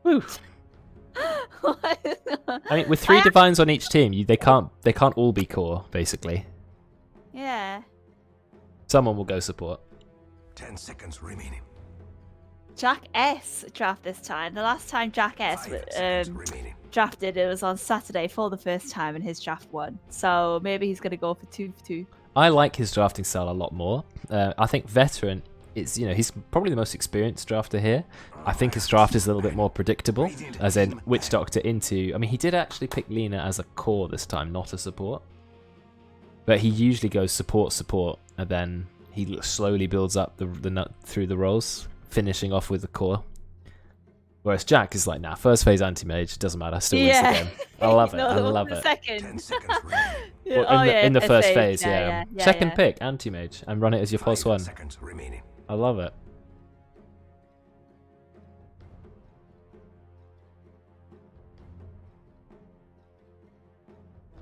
Woo. I mean, with 3 divines on each team, they can't all be core, basically. Yeah. Someone will go support. 10 seconds remaining. Jack S draft this time. The last time Jack S drafted, it was on Saturday for the first time, and his draft won. So maybe he's going to go for 2 for 2. I like his drafting style a lot more. I think veteran is, he's probably the most experienced drafter here. I think his draft is a little bit more predictable, as in Witch Doctor into... I mean, he did actually pick Lina as a core this time, not a support. But he usually goes support, and then he slowly builds up the nut through the roles, finishing off with the core. Whereas Jack is like, nah, first phase anti-mage, doesn't matter, still wins the game. I love it, I love it. Second. 10 seconds remaining. In the first phase, yeah. Second pick, anti-mage, and run it as your first one. Seconds remaining. I love it.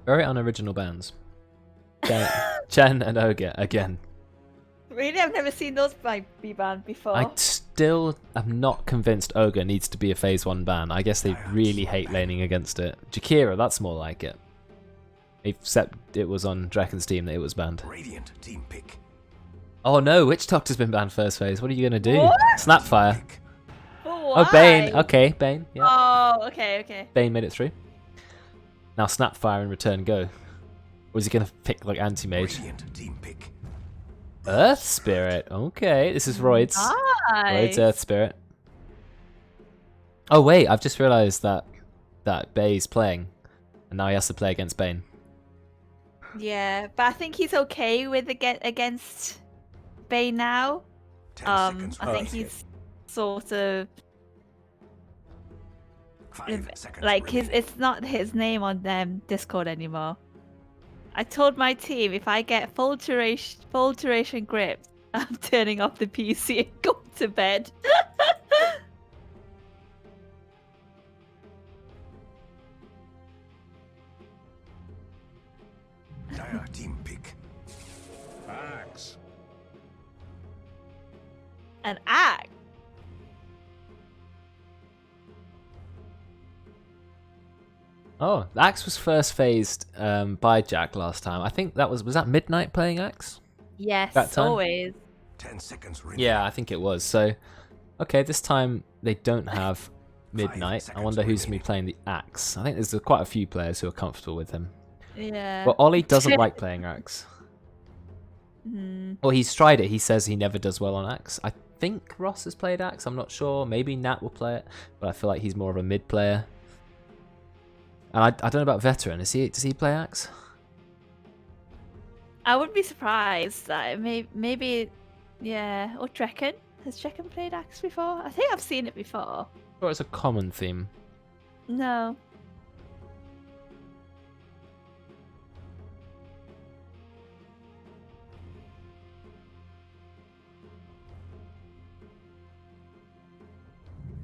Very unoriginal bands. Chen and Ogre again. Really? I've never seen those be banned before. I still am not convinced Ogre needs to be a phase 1 ban. I guess they really hate laning against it. Jakira, that's more like it. Except it was on Drekkon's team that it was banned. Radiant team pick. Oh no, Witch Doctor's been banned first phase. What are you going to do? What? Snapfire. Oh, Bane. Okay, Bane. Yeah. Oh, okay. Bane made it through. Now Snapfire and return go. Or is he going to pick like anti-mage? Radiant team pick. Earth Spirit. Okay, this is Roidz. Nice. Roidz Earth Spirit. Oh wait, I've just realised that Bay's playing, and now he has to play against Bane. Yeah, but I think he's okay with against Bane now. 10 seconds I think remaining. he's sort of 5 seconds like remaining. it's not his name on Discord anymore. I told my team if I get full duration grips, I'm turning off the PC and going to bed. Dire team pick. Axe. An axe. Oh, the Axe was first phased by Jack last time. I think that was that Midnight playing Axe? Yes, That time? always. 10 seconds remaining. Yeah, I think it was. So, okay, this time they don't have Midnight. I wonder who's going to be playing the Axe. I think there's quite a few players who are comfortable with him. Yeah. But Oli doesn't like playing Axe. Hmm. Well, he's tried it. He says he never does well on Axe. I think Ross has played Axe. I'm not sure. Maybe Nat will play it. But I feel like he's more of a mid player. And I don't know about Veteran. Does he play Axe? I wouldn't be surprised that maybe yeah. Or Drekkon. Has Drekkon played Axe before? I think I've seen it before. Or it's a common theme? No.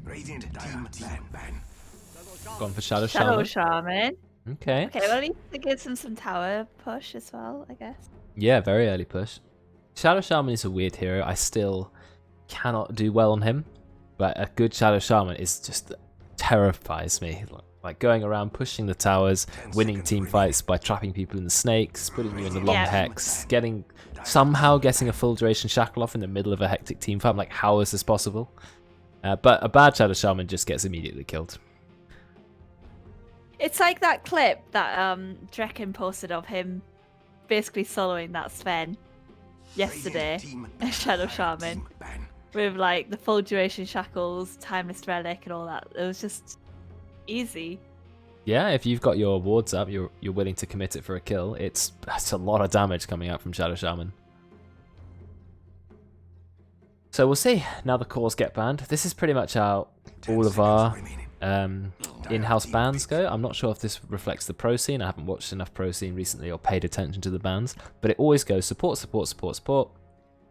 Radiant team ban. Gone for Shadow Shadow Shaman. Shaman. Okay. Okay, well at least it gives him some tower push as well, I guess. Yeah, very early push. Shadow Shaman is a weird hero. I still cannot do well on him. But a good Shadow Shaman is just terrifies me. Like going around pushing the towers, winning team fights by trapping people in the snakes, putting you in the long Yeah. hex, somehow getting a full duration shackle off in the middle of a hectic team fight. I'm like, how is this possible? But a bad Shadow Shaman just gets immediately killed. It's like that clip that Drekkon posted of him basically soloing that Sven yesterday, Shadow Shaman, with like the full duration shackles, timeless relic and all that. It was just easy. Yeah, if you've got your wards up, you're willing to commit it for a kill. That's a lot of damage coming out from Shadow Shaman. So we'll see. Now the cores get banned. This is pretty much how all of our in-house bans go. I'm not sure if this reflects the pro scene. I haven't watched enough pro scene recently or paid attention to the bans, but it always goes support,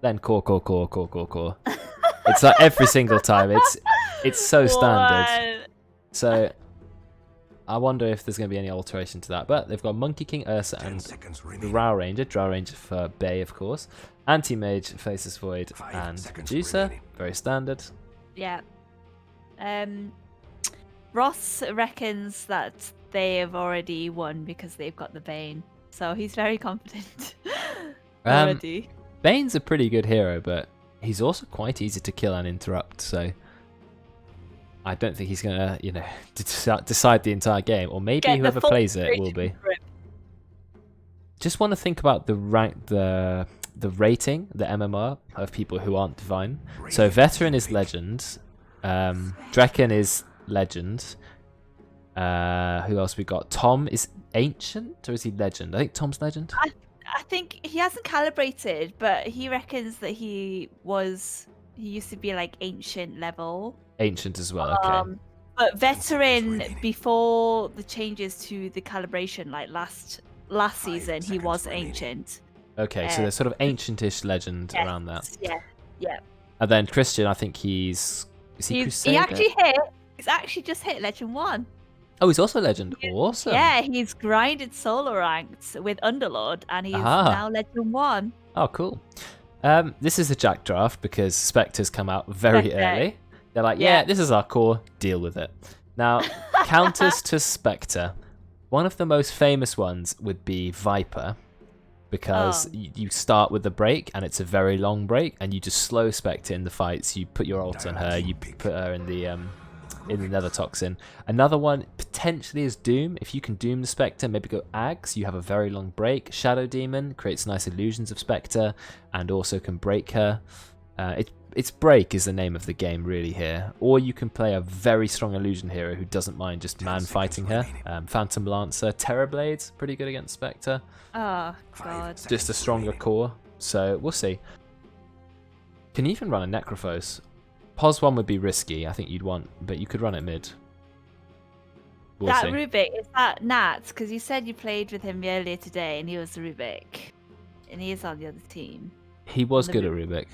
then core. It's like every single time. It's so standard. So I wonder if there's going to be any alteration to that. But they've got Monkey King, Ursa, and the Drow Ranger. Drow Ranger for Bay, of course. Anti-Mage, Faceless Void, and Juicer. Very standard. Yeah. Ross reckons that they have already won because they've got the Bane. So he's very confident already. Bane's a pretty good hero, but he's also quite easy to kill and interrupt, so I don't think he's gonna, decide the entire game, or maybe Get the whoever full plays it will duration be. grip. Just want to think about the rating, the MMR of people who aren't divine. So veteran is legend, Drekkon is legend. Who else we got? Thom is ancient, or is he legend? I think Thom's legend. I think he hasn't calibrated, but he reckons that he used to be like ancient level. Ancient as well. Okay. But veteran before the changes to the calibration, like last season, he was ancient. Okay, so there's sort of ancientish legend Yes, around that. Yeah. And then Christian, I think is he Crusader? He's actually just hit Legend 1. Oh, he's also legend. Awesome. Yeah, he's grinded solo ranked with Underlord, and he's now Legend 1. Oh, cool. This is a Jack draft because Spectre's come out very early. They're like, yeah, this is our core, deal with it. Now, counters to Spectre. One of the most famous ones would be Viper, because you start with the break, and it's a very long break, and you just slow Spectre in the fights. You put your ult on her, you put her in the Nether Toxin. Another one potentially is Doom. If you can Doom the Spectre, maybe go Ags. You have a very long break. Shadow Demon creates nice illusions of Spectre and also can break her. It's break is the name of the game really here. Or you can play a very strong illusion hero who doesn't mind just man fighting her. Phantom Lancer, Terrorblades, pretty good against Spectre. Oh god. Just a stronger core. So we'll see. Can you even run a Necrophos? Pos 1 would be risky, I think you'd want, but you could run it mid. We'll see. Rubik, is that Nat? Because you said you played with him earlier today and he was the Rubik. And he is on the other team. He was good at Rubik.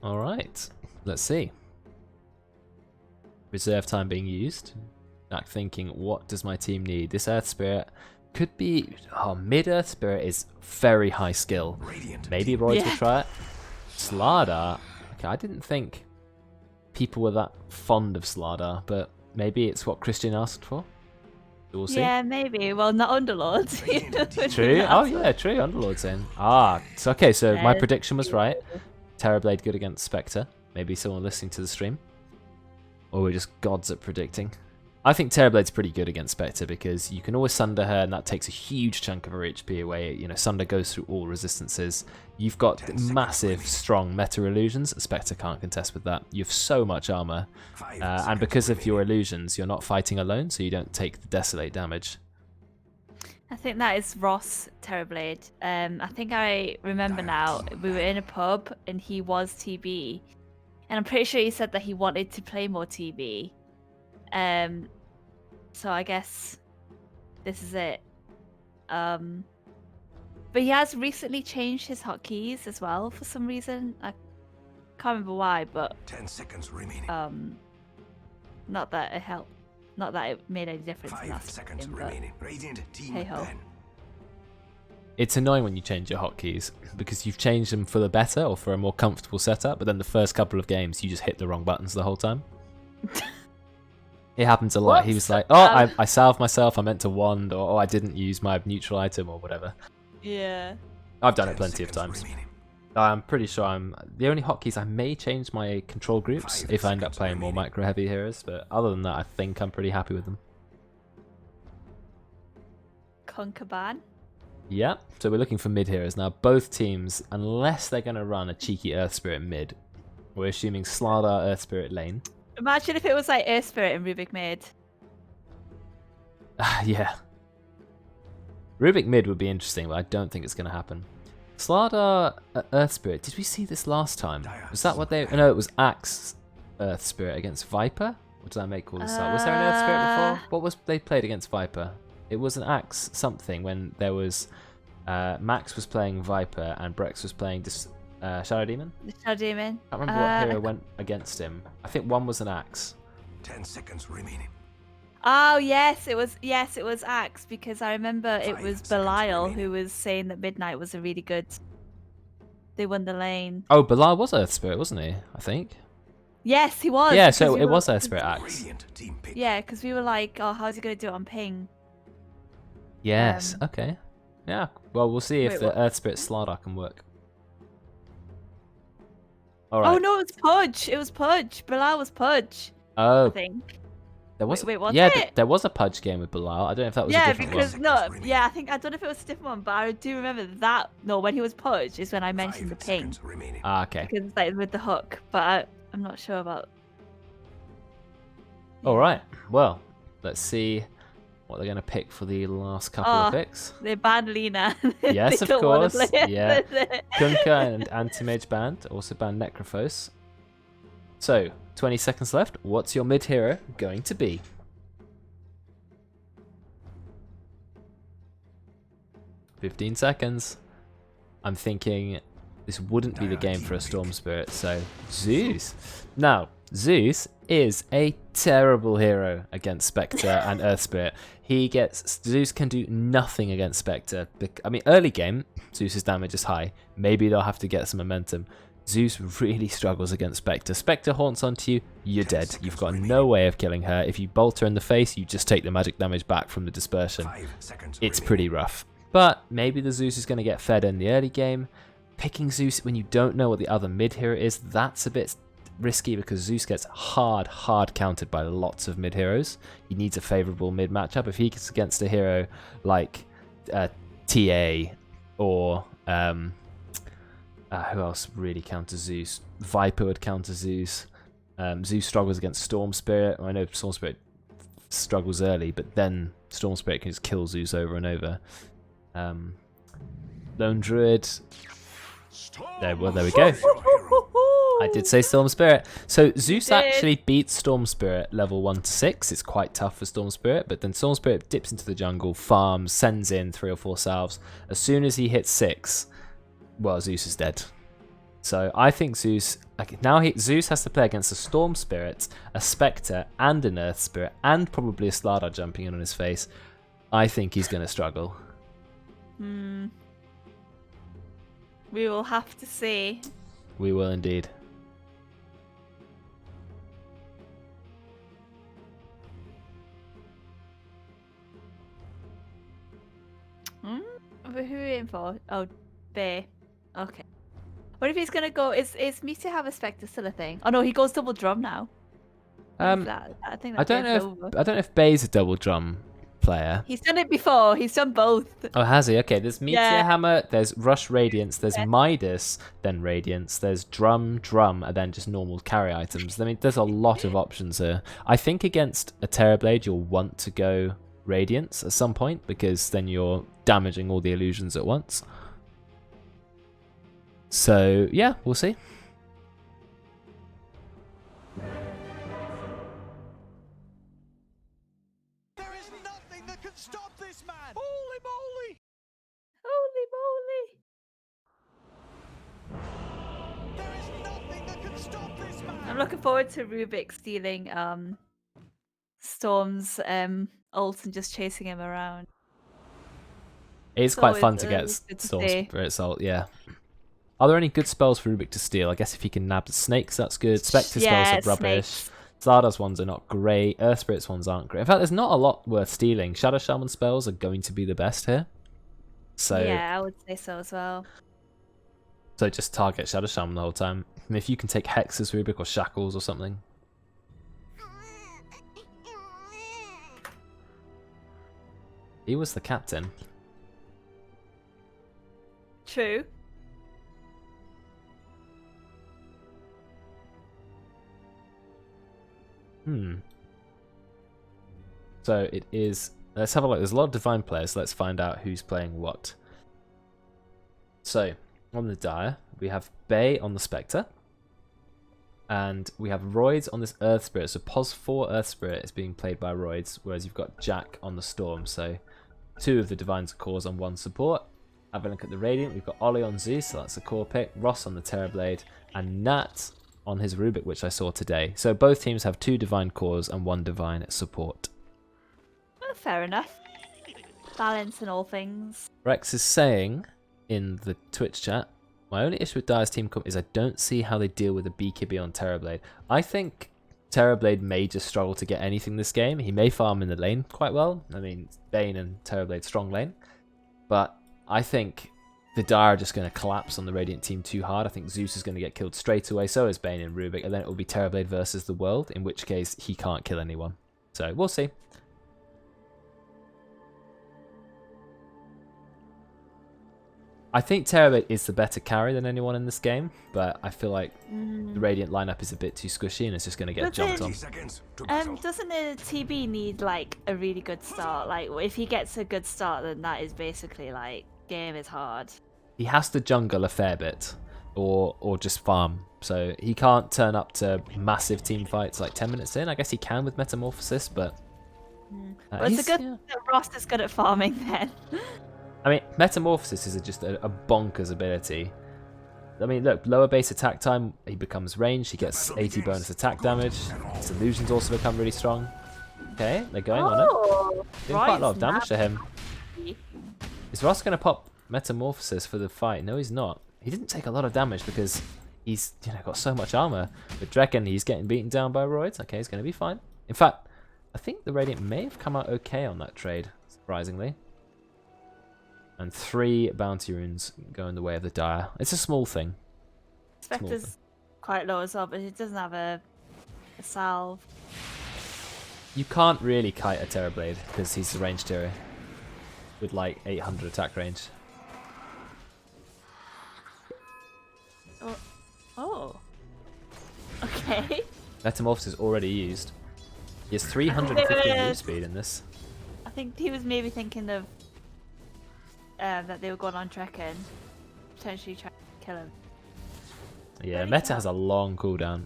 Alright, let's see. Reserve time being used. Like thinking, what does my team need? This Earth Spirit could be... Oh, mid-Earth Spirit is very high skill. Maybe Roidz will try it. Slardar. Okay, I didn't think people were that fond of Slardar, but maybe it's what Christian asked for. We'll see. Yeah, maybe. Well, not Underlords. True. Oh, yeah, true. Underlord's in. So, okay, so my prediction was right. Terrorblade good against Spectre. Maybe someone listening to the stream. Or we're just gods at predicting. I think Terrorblade's pretty good against Spectre because you can always Sunder her, and that takes a huge chunk of her HP away. Sunder goes through all resistances. You've got massive, strong meta illusions. Spectre can't contest with that. You have so much armor, and because of your illusions, you're not fighting alone, so you don't take the Desolate damage. I think that is Ross Terrorblade. I think I remember now. We were in a pub, and he was TB, and I'm pretty sure he said that he wanted to play more TB. So I guess this is it. But he has recently changed his hotkeys as well for some reason. I can't remember why, but 10 seconds remaining. not that it helped, not that it made any difference. 5 seconds game, remaining. Radiant team hey ho. ban. It's annoying when you change your hotkeys because you've changed them for the better or for a more comfortable setup, but then the first couple of games you just hit the wrong buttons the whole time. It happens a lot. Whoops. He was like, oh, I salved myself, I meant to wand, or oh, I didn't use my neutral item, or whatever. Yeah. I've done it plenty of times. I'm pretty sure the only hotkeys I may change my control groups if I end up playing more micro heavy heroes, but other than that, I think I'm pretty happy with them. Conkerban. Yeah, so we're looking for mid heroes now. Both teams, unless they're going to run a cheeky Earth Spirit mid, we're assuming Slardar Earth Spirit lane. Imagine if it was like Earth Spirit and Rubik mid. Yeah. Rubik mid would be interesting, but I don't think it's going to happen. Slardar Earth Spirit, did we see this last time? Was that what they... No, it was Axe Earth Spirit against Viper? What did I make all this up? Was there an Earth Spirit before? What was they played against Viper? It was an Axe something when there was... Max was playing Viper and Brex was playing Shadow Demon? The Shadow Demon. I can't remember what hero went against him. I think one was an Axe. 10 seconds remaining. Oh yes, it was Axe because I remember it was Belial who was saying that Midnight was a really good they won the lane. Oh, Bilal was Earth Spirit, wasn't he? I think. Yes, he was. Yeah, because so we it were- was Earth Spirit Axe. Brilliant team pick. Yeah, because we were like, oh, how's he going to do it on ping? Yes. Okay. Yeah. Well, we'll see if Wait, the what? Earth Spirit Slardar can work. All right. Oh no, it was Pudge. It was Pudge. Bilal was Pudge. I Oh, think. there was. wait, was yeah, it? there was a Pudge game with Bilal. I don't know if that was a Yeah, different because one. no, Seconds yeah, I don't know if it was a different one, but I do remember that. No, when he was Pudge is when I mentioned the 5 ping seconds remaining. Ah, okay. because it's like with the hook, but I'm not sure about. All right. Well, let's see what they're going to pick for the last couple of Oh. picks. They banned Lena. Yes, They of don't wanna course. play it. Yeah. Kunkka and Anti-Mage banned. Also banned Necrophos. So, 20 seconds left. What's your mid hero going to be? "15 seconds. I'm thinking this wouldn't be the game for a Storm Spirit, so Zeus. Now, Zeus is a terrible hero against Spectre and Earth Spirit. Zeus can do nothing against Spectre. I mean, early game, Zeus's damage is high. Maybe they'll have to get some momentum. Zeus really struggles against Spectre. Spectre haunts onto you, you're dead. You've got no way of killing her. If you bolt her in the face, you just take the magic damage back from the dispersion. 5 seconds It's remaining. pretty rough. But maybe the Zeus is going to get fed in the early game. Picking Zeus when you don't know what the other mid hero is, that's a bit risky because Zeus gets hard countered by lots of mid heroes. He needs a favourable mid matchup. If he gets against a hero like TA or who else really counters Zeus? Viper would counter Zeus. Zeus struggles against Storm Spirit. I know Storm Spirit struggles early, but then Storm Spirit can just kill Zeus over and over. Lone Druid. There we go. I did say Storm Spirit. So Zeus did. actually beats Storm Spirit level 1 to 6. It's quite tough for Storm Spirit, but then Storm Spirit dips into the jungle, farms, sends in 3 or 4 salves. As soon as he hits 6, well, Zeus is dead. So I think Zeus Zeus has to play against a Storm Spirit, a Spectre, and an Earth Spirit, and probably a Slardar jumping in on his face. I think he's going to struggle. We will have to see. We will indeed. Who are we in for? Oh, Bay. Okay. What if he's gonna go? Is Meteor have a Spectre still a thing? Oh no, he goes double drum now. I think I that don't game's know. over. I don't know if Bay's a double drum player. He's done it before. He's done both. Oh, has he? Okay, there's Meteor Yeah. Hammer, there's Rush Radiance, there's Midas, then Radiance, there's Drum, and then just normal carry items. I mean, there's a lot of options here. I think against a Terrorblade, you'll want to go Radiance at some point, because then you're damaging all the illusions at once. So, yeah, we'll see. There is nothing that can stop this man! Holy moly! Holy moly! There is nothing that can stop this man! I'm looking forward to Rubik stealing Storm's ult and just chasing him around. It's So quite fun it's, to get good to Storm see. Spirit Salt, yeah. Are there any good spells for Rubik to steal? I guess if he can nab the snakes, that's good. Spectre Yeah, spells are rubbish. snakes. Zarda's ones are not great. Earth Spirit's ones aren't great. In fact, there's not a lot worth stealing. Shadow Shaman spells are going to be the best here. So, Yeah, I would say so as well. so just target Shadow Shaman the whole time. And if you can take Hexes, Rubik, or Shackles or something. He was the captain. True. So it is. Let's have a look. There's a lot of Divine players. Let's find out who's playing what. So on the Dire, we have Bay on the Spectre. And we have Roidz on this Earth Spirit. So Pos 4 Earth Spirit is being played by Roidz, whereas you've got Jack on the Storm. So 2 of the Divines are cores on 1 support. Have a look at the Radiant. We've got Oli on Zeus, so that's a core pick. Ross on the Terrorblade. And Nat on his Rubik, which I saw today. So both teams have 2 Divine cores and 1 Divine support. Oh, fair enough. Balance in all things. Rex is saying in the Twitch chat, My only issue with Dire's team comp is I don't see how they deal with a BKB on Terrorblade. I think Terrorblade may just struggle to get anything this game. He may farm in the lane quite well. I mean, Bane and Terrorblade strong lane. But I think the Dire are just going to collapse on the Radiant team too hard. I think Zeus is going to get killed straight away. So is Bane and Rubik. And then it will be Terrorblade versus the world. In which case, he can't kill anyone. So we'll see. I think Terrorblade is the better carry than anyone in this game, but I feel like the Radiant lineup is a bit too squishy and it's just going to get jumped on. Doesn't a TB need like a really good start? Like if he gets a good start, then that is basically like game is hard. He has to jungle a fair bit, or just farm. So he can't turn up to massive team fights like 10 minutes in. I guess he can with Metamorphosis, but Well, it's a good thing that Ross is good at farming then. I mean, Metamorphosis is just a bonkers ability. I mean, look, lower base attack time, he becomes ranged, he gets 80 bonus attack damage. His illusions also become really strong. Okay, they're going on it. Doing quite a lot of damage to him. Is Ross going to pop Metamorphosis for the fight? No, he's not. He didn't take a lot of damage because he's got so much armor. With Drekkon, he's getting beaten down by Roidz. Okay, he's going to be fine. In fact, I think the Radiant may have come out okay on that trade, surprisingly. And 3 bounty runes go in the way of the Dire. It's a small thing. Spectre's quite low as well, but it doesn't have a salve. You can't really kite a Terrorblade because he's the ranged hero with like 800 attack range. Oh. Okay. Metamorphosis is already used. He has 350 move speed in this. I think he was maybe thinking of that they were going on Drekkon, potentially trying to kill him. Yeah, Meta has a long cooldown.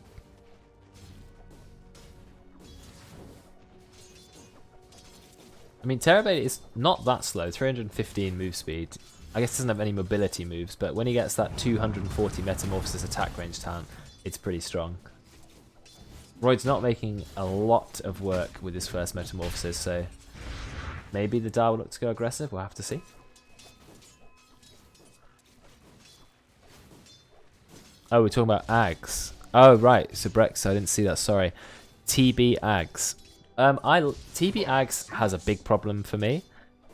I mean, Terrorblade is not that slow, 315 move speed. I guess it doesn't have any mobility moves, but when he gets that 240 Metamorphosis attack range talent, it's pretty strong. Roid's not making a lot of work with his first Metamorphosis, so maybe the Dire will look to go aggressive, we'll have to see. Oh, we're talking about Ags. Oh, right. So Brex, I didn't see that. Sorry. TB Ags. TB Ags has a big problem for me.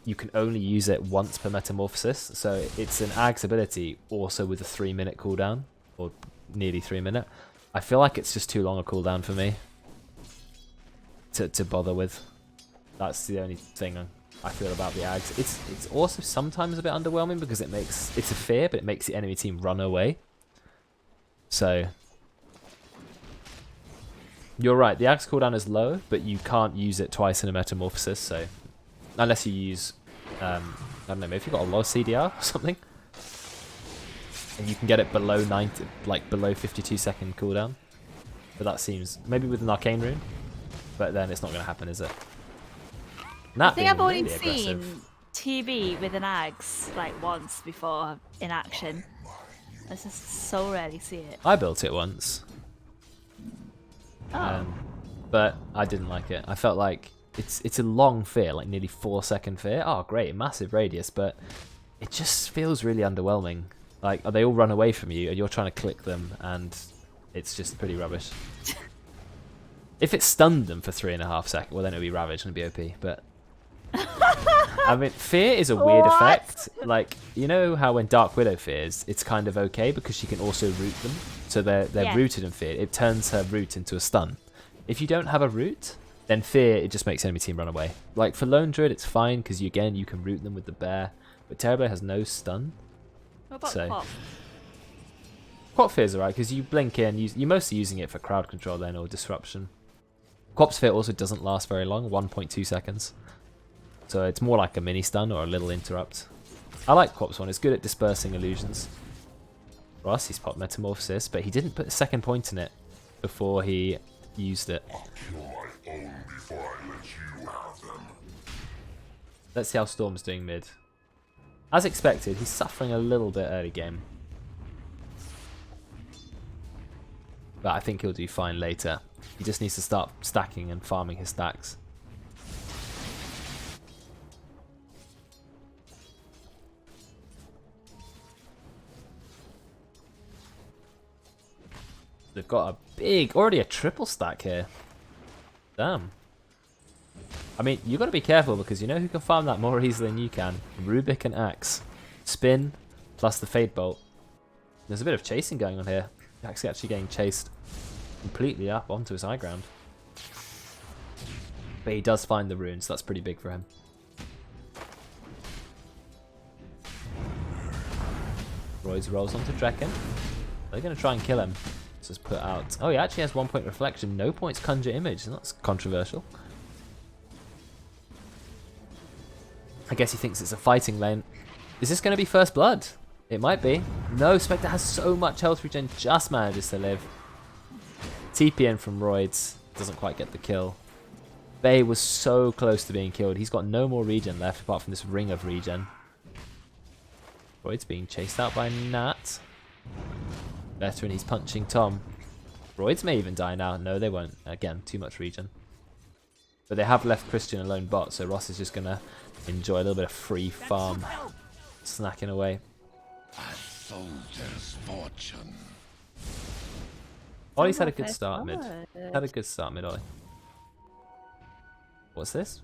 You can only use it once per Metamorphosis. So it's an Ags ability also with a 3-minute cooldown. Or nearly 3 minute. I feel like it's just too long a cooldown for me to bother with. That's the only thing I feel about the Ags. It's also sometimes a bit underwhelming because it's a fear, but it makes the enemy team run away. So, you're right, the Axe cooldown is low, but you can't use it twice in a Metamorphosis, so, unless you use, I don't know, maybe you've got a low CDR or something, and you can get it below 90, like below 52 second cooldown, but that seems, maybe with an Arcane Rune, but then it's not going to happen, is it? I think I've already seen TB with an Axe, like, once before in action. I just so rarely see it. I built it once. Oh. But I didn't like it. I felt like it's a long fear, like nearly 4-second fear. Oh, great, massive radius, but it just feels really underwhelming. Like, they all run away from you, and you're trying to click them, and it's just pretty rubbish. If it stunned them for 3.5 seconds, well, then it would be Ravage and it'd be OP, but... I mean, fear is a weird effect. Like, you know how when Dark Widow fears, it's kind of okay because she can also root them. So they're rooted in fear. It turns her root into a stun. If you don't have a root, then fear, it just makes enemy team run away. Like for Lone Druid, it's fine because you can root them with the bear. But Terrorblade has no stun. What about Pop? Quap fear is alright because you blink in. You're mostly using it for crowd control then or disruption. Quap's fear also doesn't last very long, 1.2 seconds. So it's more like a mini stun or a little interrupt. I like Quap's one, it's good at dispersing illusions. Ross, he's popped Metamorphosis, but he didn't put a second point in it before he used it. Let's see how Storm's doing mid. As expected, he's suffering a little bit early game. But I think he'll do fine later. He just needs to start stacking and farming his stacks. They've got a big, already a triple stack here. Damn. I mean, you got to be careful because you know who can farm that more easily than you can? Rubik and Axe. Spin plus the Fade Bolt. There's a bit of chasing going on here. Axe actually getting chased completely up onto his high ground. But he does find the runes, so that's pretty big for him. Roidz rolls onto Drekkon. They're going to try and kill him. So it's put out. Oh, he actually has 1 point reflection. No points conjure image. That's controversial. I guess he thinks it's a fighting lane. Is this going to be first blood? It might be. No, Spectre has so much health regen, just manages to live. TP in from Roidz. Doesn't quite get the kill. Bay was so close to being killed. He's got no more regen left apart from this ring of regen. Roidz being chased out by Nat. Veteran, he's punching Thom. Roidz may even die now. No, they won't. Again, too much regen. But they have left Christian alone bot, so Ross is just going to enjoy a little bit of free farm. Snacking away. A soldier's fortune. Ollie's had a good start mid. Had a good start mid, Ollie. What's this?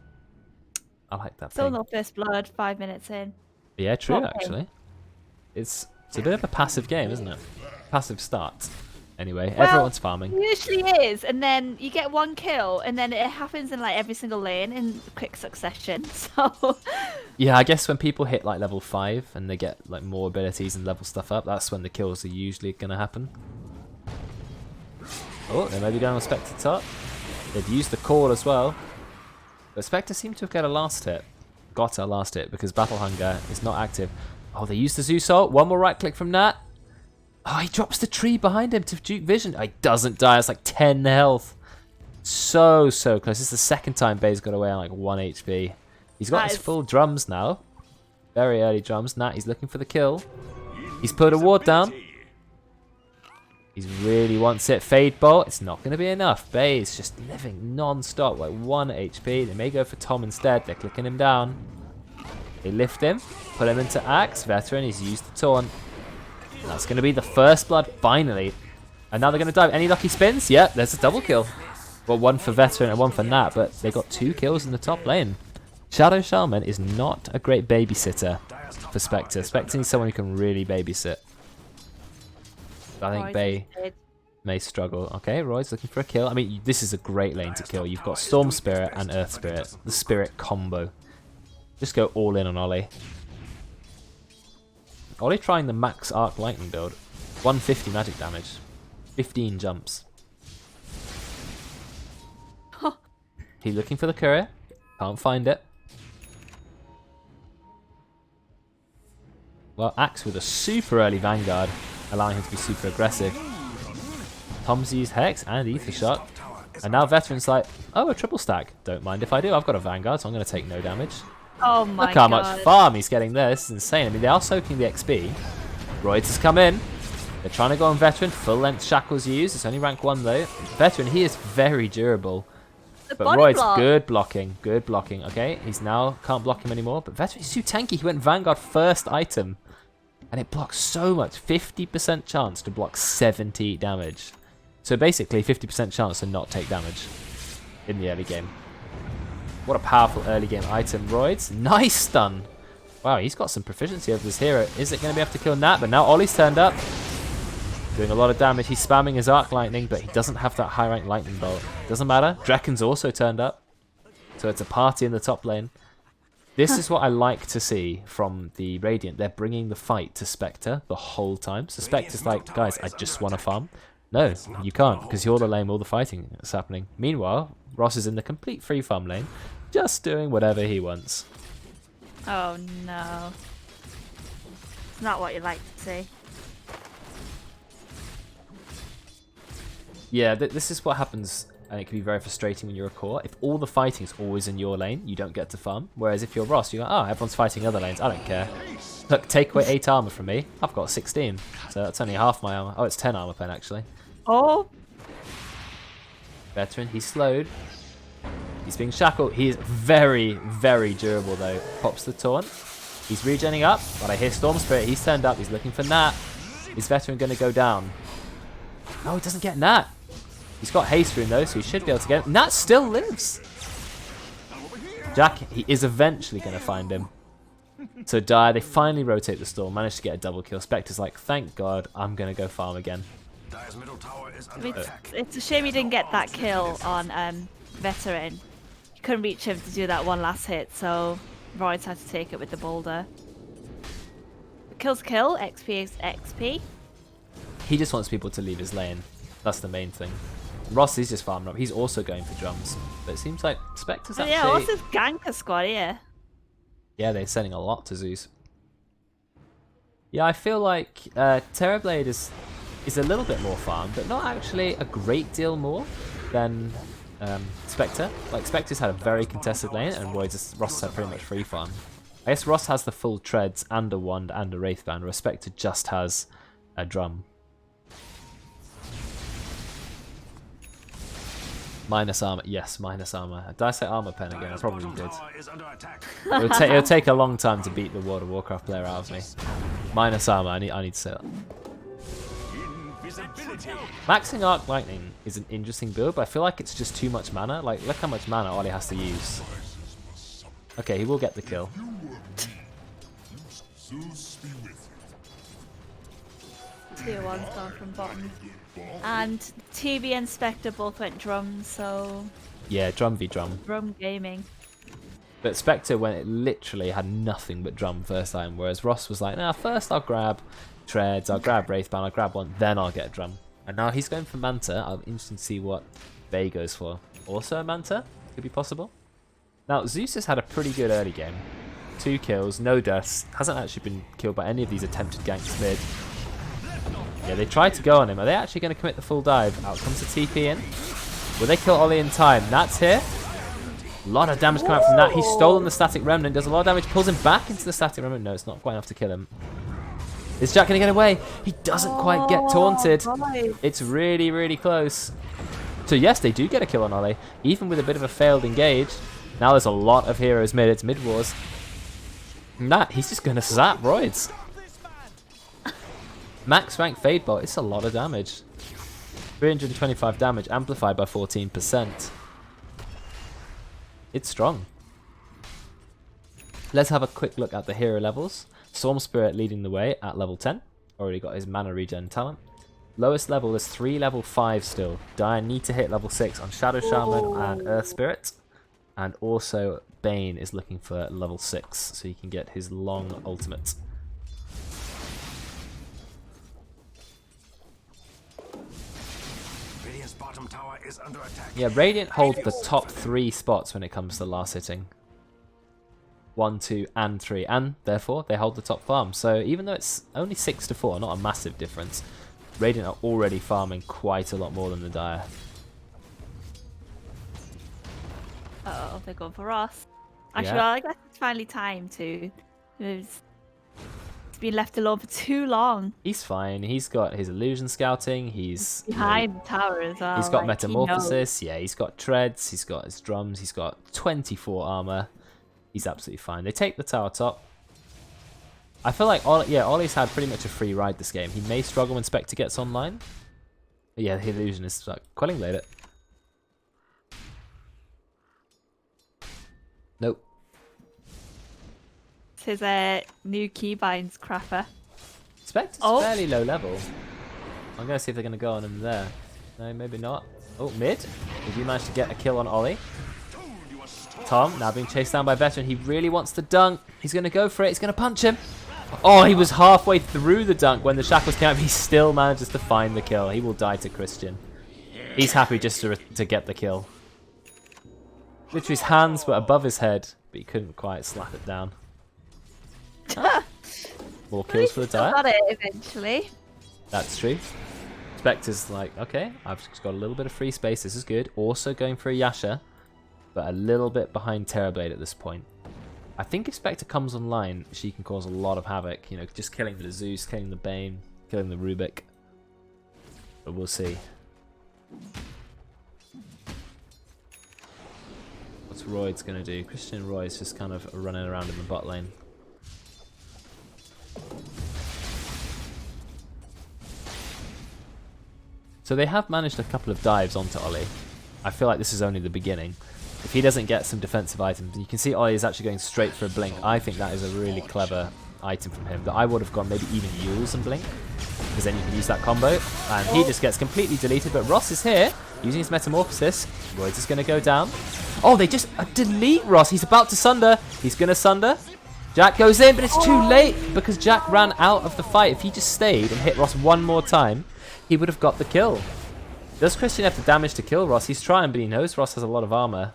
I like that Still thing. not first blood, 5 minutes in. Yeah, true Okay. actually. It's a bit of a passive game, isn't it? Passive start. Anyway, Well, everyone's farming. It usually is, and then you get one kill, and then it happens in like every single lane in quick succession. So Yeah, I guess when people hit like level 5 and they get like more abilities and level stuff up, that's when the kills are usually gonna happen. Oh, they may be going on Spectre top. They've used the call as well. But Spectre seemed to have got a last hit. Got a last hit because Battle Hunger is not active. Oh, they used the Zeus ult. One more right click from Nat. Oh, he drops the tree behind him to Duke Vision. Oh, he doesn't die. It's like 10 health. So close. This is the second time Bay's got away on like 1 HP. He's got his full drums now. Very early drums. Nat, he's looking for the kill. He's put a ward down. He really wants it. Fade Bolt. It's not going to be enough. Bay is just living non-stop. Like 1 HP. They may go for Thom instead. They're clicking him down. They lift him. Put him into Axe. Veteran. He's used the taunt. And that's going to be the first blood finally. And now they're going to dive. Any lucky spins? Yeah, there's a double kill. Well, one for Veteran and one for Nat. But they got 2 kills in the top lane. Shadow Shaman is not a great babysitter for Spectre. Spectre needs someone who can really babysit. I think Bay may struggle. Okay, Roidz looking for a kill. I mean, this is a great lane to kill. You've got Storm Spirit and Earth Spirit. The Spirit combo. Just go all in on Ollie. Ollie trying the max arc lightning build. 150 magic damage. 15 jumps. He's looking for the courier. Can't find it. Well, Axe with a super early Vanguard, allowing him to be super aggressive. Thom's used Hex and Ether Shot. And now Veteran's like, oh, a triple stack. Don't mind if I do. I've got a Vanguard, so I'm going to take no damage. oh my Look how god. much farm he's getting there. This is insane. I mean, they are soaking the XP. Roidz has come in. They're trying to go on Veteran. Full length shackles used. It's only rank 1 though. Veteran, he is very durable. The But body Roidz, block. good blocking. Good blocking. Okay, he's now can't block him anymore. But Veteran, he's too tanky. He went Vanguard first item. And it blocks so much. 50% chance to block 70 damage. So basically, 50% chance to not take damage in the early game. What a powerful early game item, Roidz. Nice stun. Wow, he's got some proficiency over this hero. Is it going to be able to kill Nat? But now Ollie's turned up. Doing a lot of damage. He's spamming his Arc Lightning, but he doesn't have that high rank Lightning Bolt. Doesn't matter. Drekkon's also turned up. So it's a party in the top lane. This is what I like to see from the Radiant. They're bringing the fight to Spectre the whole time. So Spectre's like, guys, I just want to farm. No, you can't, because you're the lane, all the fighting that's happening. Meanwhile, Ross is in the complete free farm lane, just doing whatever he wants. Oh no. It's not what you like to see. Yeah, this is what happens, and it can be very frustrating when you're a core. If all the fighting is always in your lane, you don't get to farm. Whereas if you're Ross, you go, oh, everyone's fighting other lanes, I don't care. Look, take away 8 armor from me, I've got 16. So that's only half my armor. Oh, it's 10 armor pen, actually. Oh, Veteran, he's slowed. He's being shackled. He is very, very durable, though. Pops the taunt. He's regenning up, but I hear Storm Spirit. He's turned up. He's looking for Nat. Is Veteran going to go down? Oh, he doesn't get Nat. He's got haste rune though, so he should be able to get him. Nat still lives. Jack, he is eventually going to find him. So they finally rotate the storm, manage to get a double kill. Spectre's like, thank God, I'm going to go farm again. Dire's middle tower is under attack. It's a shame he didn't get that kill on Veteran. He couldn't reach him to do that one last hit, so Roidz had to take it with the boulder. Kill's kill, XP is XP. He just wants people to leave his lane. That's the main thing. Ross is just farming up. He's also going for drums. But it seems like Spectre's actually... Yeah, what's his ganker squad here? Yeah, they're sending a lot to Zeus. Yeah, I feel like Terrorblade is a little bit more farm, but not actually a great deal more than Spectre. Like, Spectre's had a very contested lane, and Ross has had pretty much free farm. I guess Ross has the full treads and a wand and a wraithband, whereas Spectre just has a drum. Minus armor, yes, minus armor. Did I say armor pen again? I probably did. It'll take a long time to beat the World of Warcraft player out of me. Minus armor, I need to say that. Maxing Arc Lightning is an interesting build, but I feel like it's just too much mana. Like, look how much mana Oli has to use. Okay, he will get the kill. Tier 1's gone from bottom. And TV and Spectre both went drums, so... Yeah, drum v drum. Drum gaming. But Spectre went, it literally had nothing but drum first time, whereas Ross was like, nah, first I'll grab treads, I'll grab wraithband, I'll grab one, then I'll get a drum. And now he's going for Manta. I'll be interested to see what Bay goes for. Also a Manta? Could be possible. Now, Zeus has had a pretty good early game. 2 kills, no deaths, hasn't actually been killed by any of these attempted ganks mid. Yeah, they tried to go on him. Are they actually going to commit the full dive? Out comes the TP in. Will they kill Oli in time? Nat's here. A lot of damage coming out from Nat. He's stolen the static remnant. Does a lot of damage. Pulls him back into the static remnant. No, it's not quite enough to kill him. Is Jack going to get away? He doesn't quite get taunted. It's really, really close. So yes, they do get a kill on Oli. Even with a bit of a failed engage. Now there's a lot of heroes mid. It's mid wars. Nat, he's just going to zap Roidz. Max rank Fade Bolt, it's a lot of damage. 325 damage, amplified by 14%. It's strong. Let's have a quick look at the hero levels. Storm Spirit leading the way at level 10. Already got his mana regen talent. Lowest level is 3 level 5 still. Dire need to hit level 6 on Shadow Shaman and Earth Spirit. And also Bane is looking for level 6 so he can get his long ultimate. Bottom tower is under attack. Yeah, Radiant hold the top 3 spots when it comes to last hitting. 1, 2, and 3, and therefore they hold the top farm. So even though it's only 6-4, not a massive difference, Radiant are already farming quite a lot more than the Dire. Uh-oh, they're going for Ross. Actually, Yeah. well, I guess it's finally time to move. It's been left alone for too long. He's fine. He's got his illusion scouting. He's Behind the tower as well. He's got like, metamorphosis. Yeah, he's got treads. He's got his drums. He's got 24 armor. He's absolutely fine. They take the tower top. I feel like Oli's had pretty much a free ride this game. He may struggle when Spectre gets online. But yeah, the illusion is like Quelling Blade it. Nope. It's his new keybinds crapper. Spectre's fairly low level. I'm going to see if they're going to go on him there. No, maybe not. Oh, mid. Did you manage to get a kill on Oli? Tom, now being chased down by Veteran. He really wants to dunk. He's going to go for it. He's going to punch him. Oh, he was halfway through the dunk when the shackles came out. He still manages to find the kill. He will die to Christian. He's happy just to get the kill. Literally, his hands were above his head, but he couldn't quite slap it down. More kills for the Dire. Got it eventually. That's true. Spectre's like, okay, I've just got a little bit of free space. This is good. Also going for a Yasha, but a little bit behind Terrorblade at this point. I think if Spectre comes online, she can cause a lot of havoc. You know, just killing the Zeus, killing the Bane, killing the Rubik. But we'll see. What's Roidz going to do? Christian and Roidz just kind of running around in the bot lane. So they have managed a couple of dives onto Oli. I feel like this is only the beginning. If he doesn't get some defensive items, you can see Oli is actually going straight for a blink. I think that is a really clever item from him that I would have gone maybe even Yules and blink, because then you can use that combo, and he just gets completely deleted. But Ross is here using his metamorphosis. Roidz is going to go down. Oh, they just delete Ross. He's about to sunder. He's going to sunder. Jack goes in, but it's too late because Jack ran out of the fight. If he just stayed and hit Ross one more time, he would have got the kill. Does Christian have the damage to kill Ross? He's trying, but he knows Ross has a lot of armor.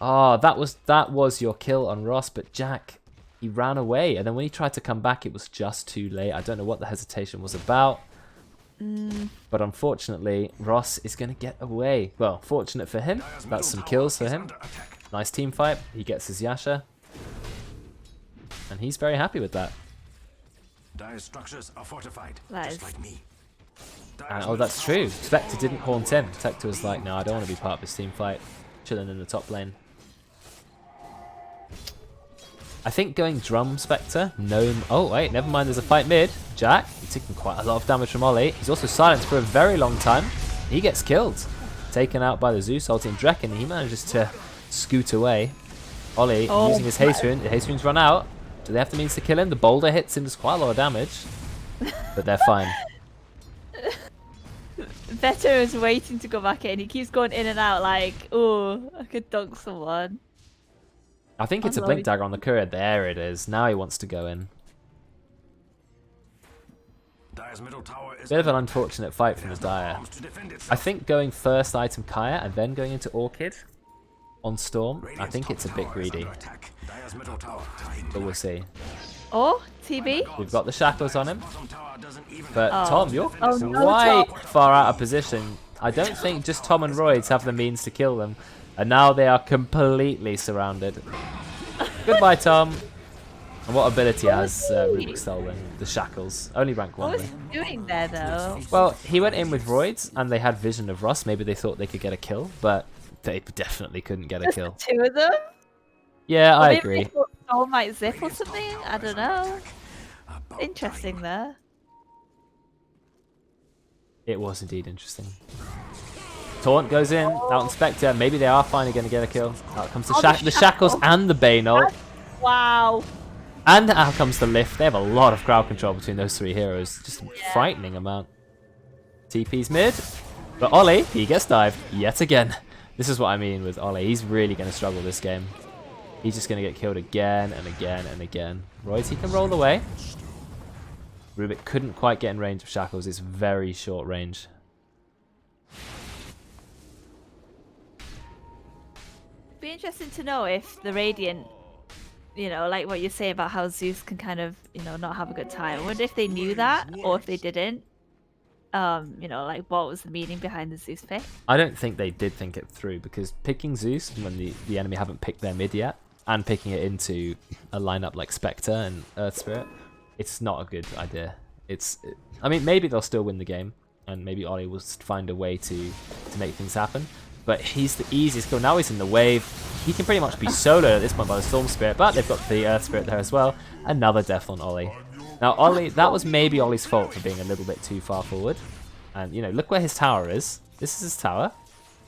Oh, that was your kill on Ross, but Jack, he ran away, and then when he tried to come back, it was just too late. I don't know what the hesitation was about. But unfortunately, Ross is going to get away. Well, fortunate for him. That's some kills for him. Nice team fight. He gets his Yasha. And he's very happy with that. Dire's structures are fortified, That just is- like me. And, oh, that's true. Spectre didn't haunt him. Spectre was like, no, I don't want to be part of this team fight. Chilling in the top lane. I think going Drum Spectre, Gnome... Oh, wait, never mind, there's a fight mid. Jack, he's taking quite a lot of damage from Oli. He's also silenced for a very long time. He gets killed. Taken out by the Zeus ulti, and Drekkon, he manages to scoot away. Oli using his haste rune. The haste rune's run out. Do they have the means to kill him? The boulder hits him, does quite a lot of damage. But they're fine. Veto is waiting to go back in. He keeps going in and out like, oh, I could dunk someone. I think it's a blink dagger on the courier. There it is. Now he wants to go in. Dire's middle tower is Bit of an unfortunate fight from the Dire. arms to defend itself. I think going first item Kaya and then going into Orchid on Storm, I Radiant's think it's a top bit tower is greedy. under attack. Dire's middle tower tied. But we'll see. Oh, TB? We've got the shackles on him. Bottom tower doesn't even But Tom, you're Oh, no, quite Tom. far out of position. I don't think just Tom and Roidz have the means to kill them. And now they are completely surrounded. Goodbye, Tom. And what ability has Rubik stolen? The shackles. Only rank 1. What was he doing there, though? Well, he went in with Roidz, and they had vision of Ross. Maybe they thought they could get a kill, but they definitely couldn't get a Just kill. the two of them? Yeah, Or I maybe agree. they thought someone might zip or something? I don't know. Interesting there. It was indeed interesting. Taunt goes in, out on Spectre. Maybe they are finally going to get a kill. Out comes the Shackles and the Bane ult. Wow. And out comes the Lift. They have a lot of crowd control between those three heroes. Just a frightening amount. TP's mid. But Oli, he gets dived yet again. This is what I mean with Oli. He's really going to struggle this game. He's just going to get killed again and again and again. Roidz, he can roll away. Rubik couldn't quite get in range of Shackles. It's very short range. Be interesting to know if the Radiant, you know, like what you're saying about how Zeus can kind of, you know, not have a good time. I wonder if they knew that or if they didn't. You know, like what was the meaning behind the Zeus pick? I don't think they did think it through, because picking Zeus when the enemy haven't picked their mid yet, and picking it into a lineup like Spectre and Earth Spirit, it's not a good idea. I mean, maybe they'll still win the game, and maybe Oli will find a way to make things happen. But he's the easiest kill. Now he's in the wave. He can pretty much be soloed at this point by the Storm Spirit, but they've got the Earth Spirit there as well. Another death on Oli. Now Oli, that was maybe Oli's fault for being a little bit too far forward. And you know, look where his tower is. This is his tower.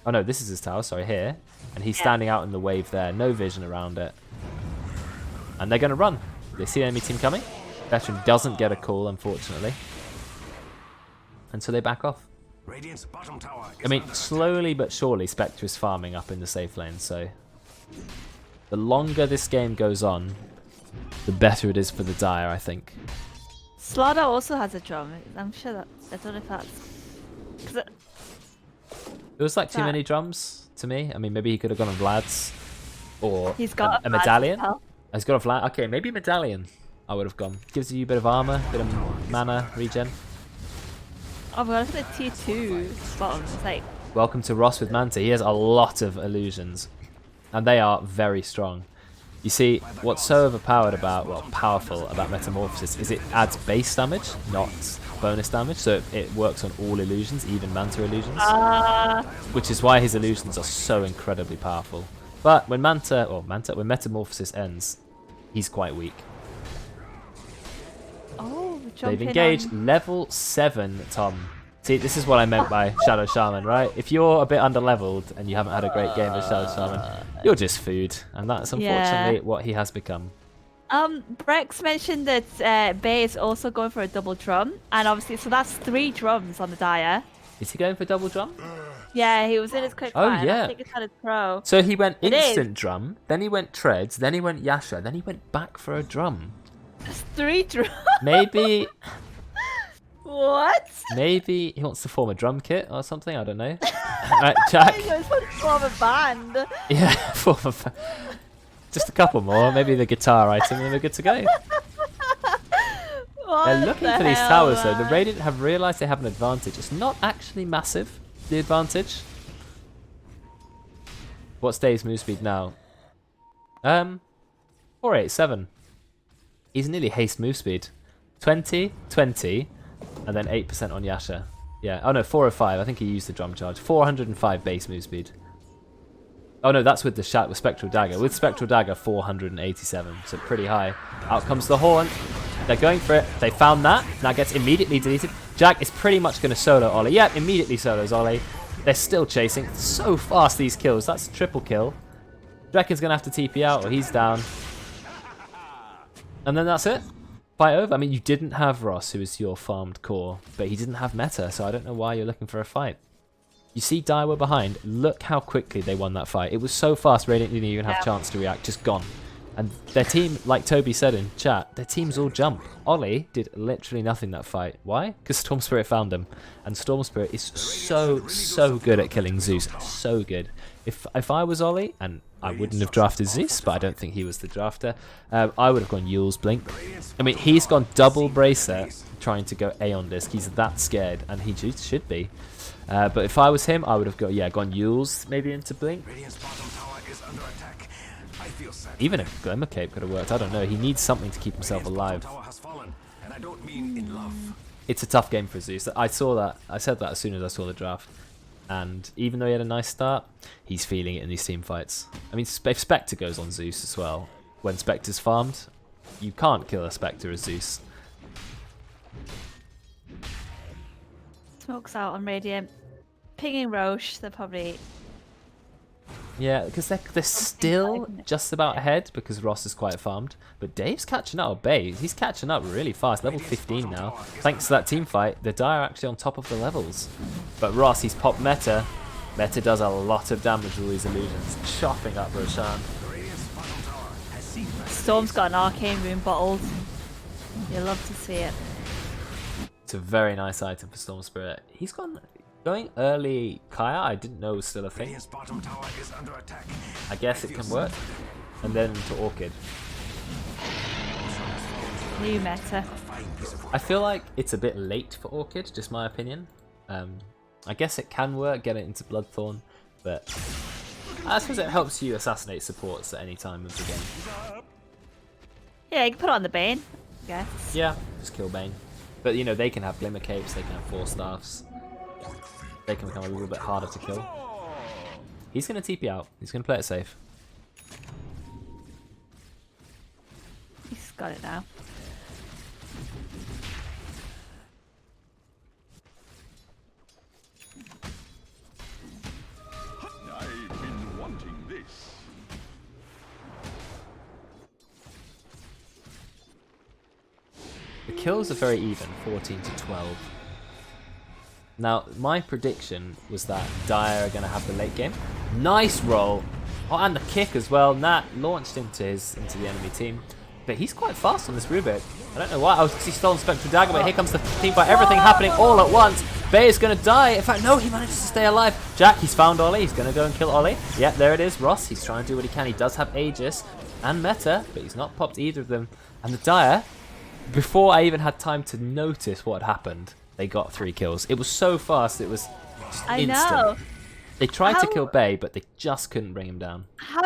Oh no, this is his tower, sorry, here. And he's standing out in the wave there. No vision around it. And they're going to run. They see the enemy team coming. Veteran doesn't get a call, unfortunately. And so they back off. Radiant's bottom tower is I mean, under slowly but surely, Spectre is farming up in the safe lane, so the longer this game goes on, the better it is for the Dire, I think. Slaughter also has a drum. I'm sure that, I don't know if that's... 'cause It was like too many drums to me. I mean, maybe he could have gone on Vlad's or he's got a Vlad as medallion. well. He's got a Vlad. Okay, maybe medallion. I would have gone. Gives you a bit of armor, bit of mana regen. Oh my god, look at the T2 bottom. It's like, Welcome to Ross with Manta. He has a lot of illusions, and they are very strong. You see, what's so overpowered about, well, powerful about Metamorphosis is it adds base damage, not bonus damage, so it works on all illusions, even Manta illusions, which is why his illusions are so incredibly powerful. But when when Metamorphosis ends, he's quite weak. oh, They've jumping engaged on. level 7 Tom. See, this is what I meant by Shadow Shaman, right? If you're a bit underleveled and you haven't had a great game with Shadow Shaman, you're just food. And that's unfortunately what he has become. Brex mentioned that Bay is also going for a double drum. And obviously, so that's 3 drums on the Dire. Is he going for double drum? Yeah, he was in his quick fire. yeah. I think it's had his pro. So he went instant drum, then he went treads, then he went Yasha, then he went back for a drum. That's 3 drums. Maybe... What? Maybe he wants to form a drum kit or something. I don't know. Right, Jack. He was supposed to form a band. Yeah, form a just a couple more. Maybe the guitar item, and then we're good to go. They're looking for these towers though. The Radiant have realised they have an advantage. It's not actually massive. The advantage. What's Dave's move speed now? 487. He's nearly haste move speed. 20, 20. And then 8% on Yasha. Yeah. Oh no, 405. I think he used the drum charge. 405 base move speed. Oh no, that's with the with Spectral Dagger. With Spectral Dagger, 487. So pretty high. Out comes the horn. They're going for it. They found that. Now gets immediately deleted. Jack is pretty much going to solo Oli. Yeah, immediately solos Oli. They're still chasing. So fast, these kills. That's a triple kill. Drekkon's going to have to TP out or he's down. And then that's it. Fight over. I mean, you didn't have Ross, who is your farmed core, but he didn't have meta, so I don't know why you're looking for a fight. You see Dire were behind. Look how quickly they won that fight. It was so fast, Radiant didn't even have a chance to react. Just gone. And their team, like Toby said in chat, their teams all jump. Oli did literally nothing that fight. Why? Because Storm Spirit found him. And Storm Spirit is so good at killing Zeus. So good. If I was Oli, and I wouldn't have drafted Zeus, but I don't think he was the drafter, I would have gone Yule's Blink. I mean, he's gone double Bracer trying to go Aeon Disc. He's that scared, and he should be. But if I was him, I would have gone Yule's maybe into Blink. Even a Glimmer Cape could have worked. I don't know. He needs something to keep himself alive. It's a tough game for Zeus. I saw that. I said that as soon as I saw the draft. And even though he had a nice start, he's feeling it in these team fights. I mean, if Spectre goes on Zeus as well, when Spectre's farmed, you can't kill a Spectre as Zeus. Smokes out on Radiant. Pinging Roche, they're probably... Yeah, because they're still just about ahead because Ross is quite farmed. But Dave's catching up. Bay, he's catching up really fast. Level 15 now. Thanks to that team fight, the Dire are actually on top of the levels. But Ross, he's popped Meta. Meta does a lot of damage with all these illusions. Chopping up Roshan. Storm's got an arcane rune bottled. You'll love to see it. It's a very nice item for Storm Spirit. He's going early Kaya, I didn't know was still a thing. I guess it can work. And then to Orchid. New meta. I feel like it's a bit late for Orchid, just my opinion. I guess it can work, get it into Bloodthorn, but I suppose it helps you assassinate supports at any time of the game. Yeah, you can put it on the Bane, I guess. Yeah, just kill Bane. But you know, they can have Glimmer Capes, they can have 4 staffs. They can become a little bit harder to kill. He's going to TP out. He's going to play it safe. He's got it now. I've been wanting this. The kills are very even, 14 to 12. Now, my prediction was that Dire are going to have the late game. Nice roll. Oh, and the kick as well. Nat launched into the enemy team. But he's quite fast on this Rubik. I don't know why. Oh, he stole Spectral Dagger, but here comes the team fight. Everything happening all at once. Bay is going to die. In fact, no, he manages to stay alive. Jack, he's found Oli. He's going to go and kill Oli. Yeah, there it is. Ross, he's trying to do what he can. He does have Aegis and Meta, but he's not popped either of them. And the Dire, before I even had time to notice what had happened, they got 3 kills. It was so fast, it was just instant. Know. They tried to kill Bay, but they just couldn't bring him down. How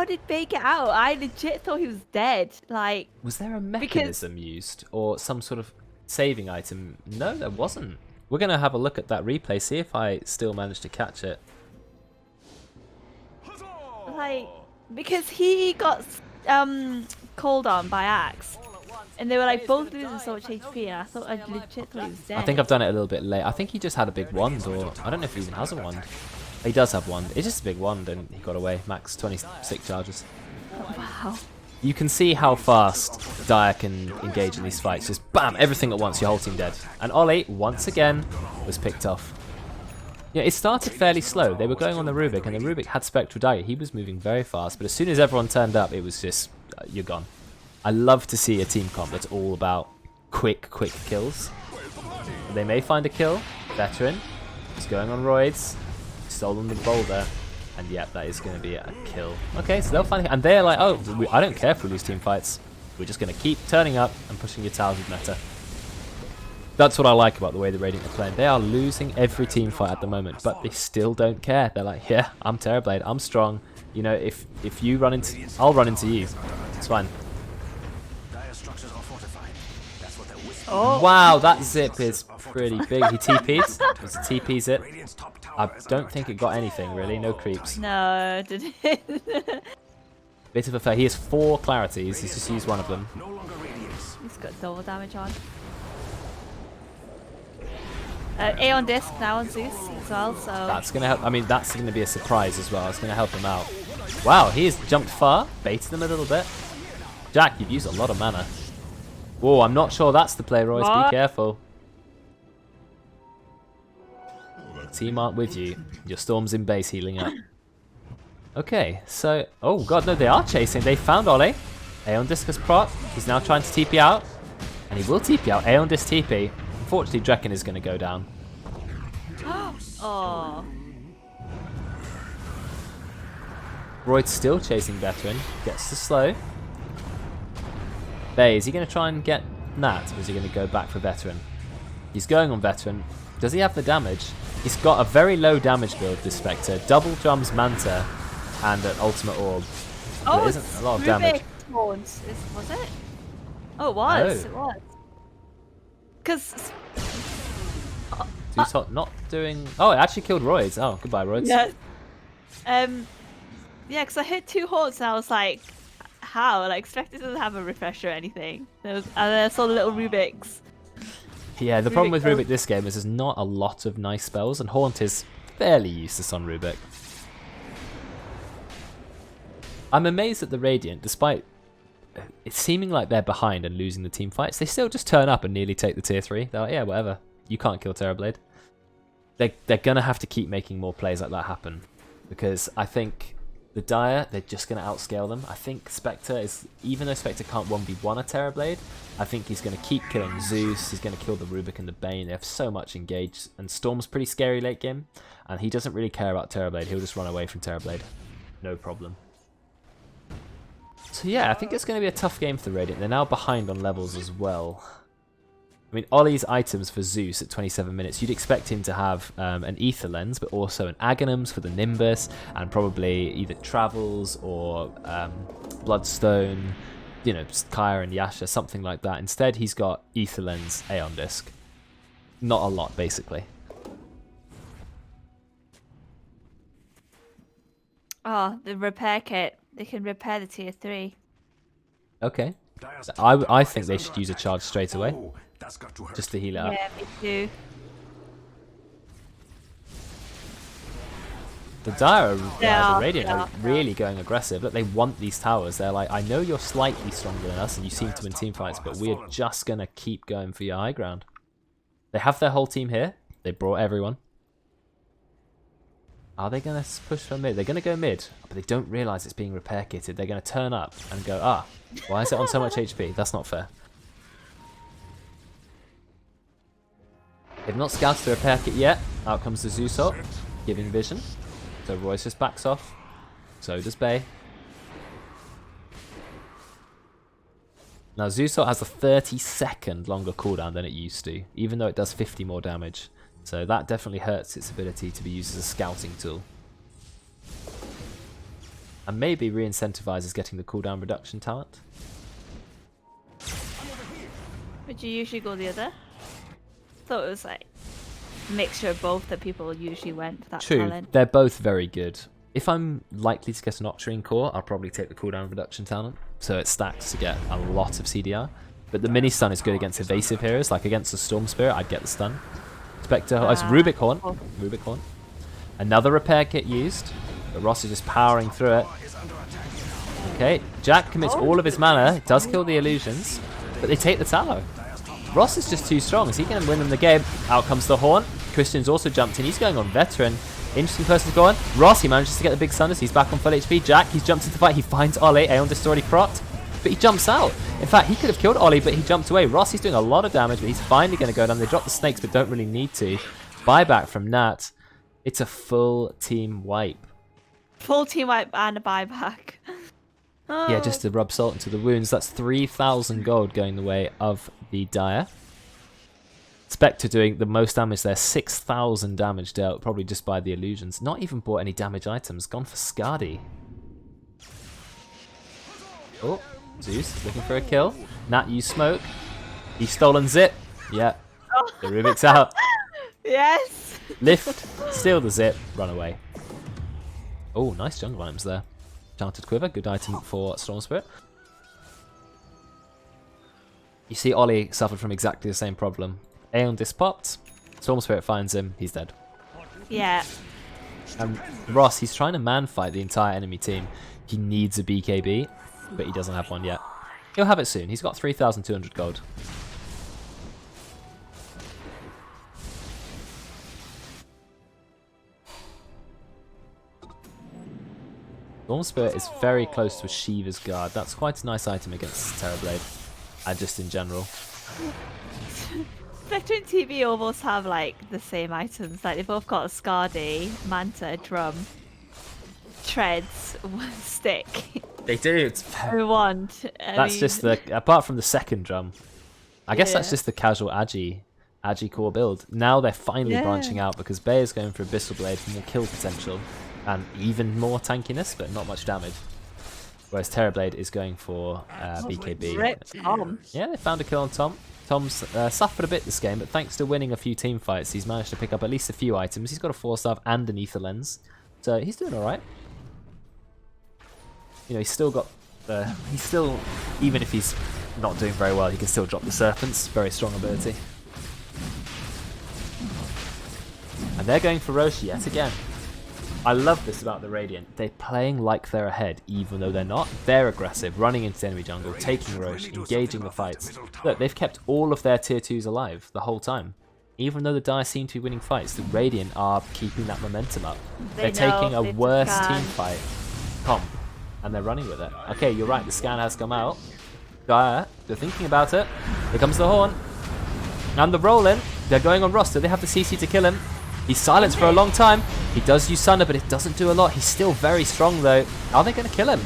did Bay get out? I legit thought he was dead. Like, was there a mechanism used or some sort of saving item? No, there wasn't. We're going to have a look at that replay, see if I still managed to catch it. Like, because he got called on by Axe. And they were like both losing so much HP, and I legit thought he was dead. I think I've done it a little bit late. I think he just had a big wand, or I don't know if he even has a wand. He does have one. It's just a big wand, and he got away. Max 26 charges. Wow. You can see how fast Dire can engage in these fights. Just bam, everything at once, your whole team dead. And Oli, once again, was picked off. Yeah, it started fairly slow. They were going on the Rubik, and the Rubik had Spectral Dagger. He was moving very fast, but as soon as everyone turned up, it was just, you're gone. I love to see a team comp that's all about quick kills. They may find a kill. Veteran is going on Roidz. Stolen the boulder. And yep, that is going to be a kill. Okay, so they'll find it. And they're like, oh, I don't care if we lose team fights. We're just going to keep turning up and pushing your towers with meta. That's what I like about the way the Radiant are playing. They are losing every team fight at the moment, but they still don't care. They're like, yeah, I'm Terrorblade. I'm strong. You know, if you run into... I'll run into you. It's fine. Oh. Wow, that zip is pretty big. He TP'd. Just TP's it. I don't think it got anything, really. No creeps. No, did it? Bit of a fair. He has 4 clarities. He's just used one of them. He's got double damage on. Aeon Disc now on Zeus as well, so... That's going to help. I mean, that's going to be a surprise as well. It's going to help him out. Wow, he has jumped far. Baited him a little bit. Jack, you've used a lot of mana. Whoa, I'm not sure that's the play, Royce. Be careful. Team aren't with you. Your Storm's in base healing up. Okay, so... Oh, God, no, they are chasing. They found Oli. Aeon Discus proc. He's now trying to TP out. And he will TP out. Aeon Disc TP. Unfortunately, Drekkon is going to go down. Oh. Roid's still chasing Veteran. Gets to slow. Bay, is he going to try and get Nat, or is he going to go back for Veteran? He's going on Veteran. Does he have the damage? He's got a very low damage build, this Spectre. Double drums Manta and an Ultimate Orb. Oh, there isn't a lot of damage. Was it? Oh, it was. Oh. It was. Because... Zeus not doing... Oh, it actually killed Roidz. Oh, goodbye, Roidz. Yeah. Yeah, because I hit 2 horns and I was like, how? Like, Spectre doesn't have a refresh or anything. And then I saw the little Rubiks. Yeah, the problem with Rubik this game is there's not a lot of nice spells, and Haunt is fairly useless on Rubik. I'm amazed at the Radiant, despite it seeming like they're behind and losing the team fights, they still just turn up and nearly take the tier 3. They're like, yeah, whatever. You can't kill Terrorblade. They're going to have to keep making more plays like that happen, because I think the Dire, they're just going to outscale them. I think Spectre is, even though Spectre can't 1v1 a Terrorblade, I think he's going to keep killing Zeus, he's going to kill the Rubik and the Bane. They have so much engaged, and Storm's pretty scary late game, and he doesn't really care about Terrorblade. He'll just run away from Terrorblade. No problem. So yeah, I think it's going to be a tough game for the Radiant. They're now behind on levels as well. I mean, Oli's items for Zeus at 27 minutes, you'd expect him to have an Ether Lens, but also an Aghanim's for the Nimbus, and probably either Travels or Bloodstone, you know, Kaya and Yasha, something like that. Instead, he's got Ether Lens, Aeon Disc. Not a lot, basically. Oh, the repair kit. They can repair the tier 3. Okay. I think they should use a charge straight away. Just to heal it up. Yeah, me too. The Dire, the Radiant are really going aggressive. Look, they want these towers. They're like, I know you're slightly stronger than us and you seem to win team fights, but we're just going to keep going for your high ground. They have their whole team here. They brought everyone. Are they going to push for mid? They're going to go mid, but they don't realise it's being repair kitted. They're going to turn up and go, ah, why is it on so much HP? That's not fair. They've not scouted the repair kit yet. Out comes the Zeus ult, giving vision. So Royce just backs off. So does Bay. Now Zeus ult has a 30-second longer cooldown than it used to, even though it does 50 more damage. So that definitely hurts its ability to be used as a scouting tool. And maybe re-incentivizes getting the cooldown reduction talent. Would you usually go the other? Thought it was like a mixture of both that people usually went for that talent. They're both very good. If I'm likely to get an Octarine core, I'll probably take the cooldown reduction talent. So it stacks to get a lot of CDR. But the mini stun is good against evasive heroes, like against the Storm Spirit, I'd get the stun. Spectre, oh, it's Rubik Horn. Rubik Horn. Another repair kit used, but Ross is just powering through it. Okay, Jack commits all of his mana, does kill the illusions, but they take the tower. Ross is just too strong. Is he going to win them the game? Out comes the Horn. Christian's also jumped in. He's going on veteran. Interesting person to go on. Ross, he manages to get the big Sunders. He's back on full HP. Jack, he's jumped into the fight. He finds Oli. Aeon just already propped, but he jumps out. In fact, he could have killed Oli, but he jumped away. Ross, he's doing a lot of damage, but he's finally going to go down. They drop the snakes, but don't really need to. Buyback from Nat. It's a full team wipe. Full team wipe and a buyback. Oh. Yeah, just to rub salt into the wounds. That's 3,000 gold going the way of the Dire. Spectre doing the most damage there. 6,000 damage dealt, probably just by the illusions. Not even bought any damage items. Gone for Skadi. Oh, Zeus looking for a kill. Nat used smoke. He's stolen Zip. Yeah, the Rubik's out. Yes. Lift, steal the Zip, run away. Oh, nice jungle items there. Enchanted Quiver, good item for Storm Spirit. You see Oli suffered from exactly the same problem. Aeon dispopped, Storm Spirit finds him, he's dead. Yeah. And Ross, he's trying to man fight the entire enemy team. He needs a BKB, but he doesn't have one yet. He'll have it soon, he's got 3,200 gold. Storm Spirit is very close to a Shiva's Guard. That's quite a nice item against Terrorblade, and just in general. Spectre and TV almost have like the same items. Like they both got a Skadi, Manta, Drum, Treads, one stick. They do. It's That's just the, apart from the second drum. I guess that's just the casual Agi core build. Now they're finally branching out because Bay is going for Abyssal Blade for more kill potential and even more tankiness, but not much damage. Whereas Terrorblade is going for BKB. Yeah, they found a kill on Tom. Tom's suffered a bit this game, but thanks to winning a few team fights, he's managed to pick up at least a few items. He's got a 4-star and an Ether Lens, so he's doing alright. You know, he's still got the... He's still... Even if he's not doing very well, he can still drop the Serpents. Very strong ability. And they're going for Roche yet again. I love this about the Radiant. They're playing like they're ahead, even though they're not. They're aggressive, running into enemy jungle, taking Roche, engaging the fights. Look, they've kept all of their tier 2s alive the whole time. Even though the Dire seem to be winning fights, the Radiant are keeping that momentum up. They're taking a worse team fight comp, and they're running with it. Okay, you're right, the scan has come out. Dire, they're thinking about it. Here comes the Horn. And the roll-in. They're going on roster. They have the CC to kill him. He's silenced for a long time. He does use Sunder, but it doesn't do a lot. He's still very strong, though. Are they going to kill him?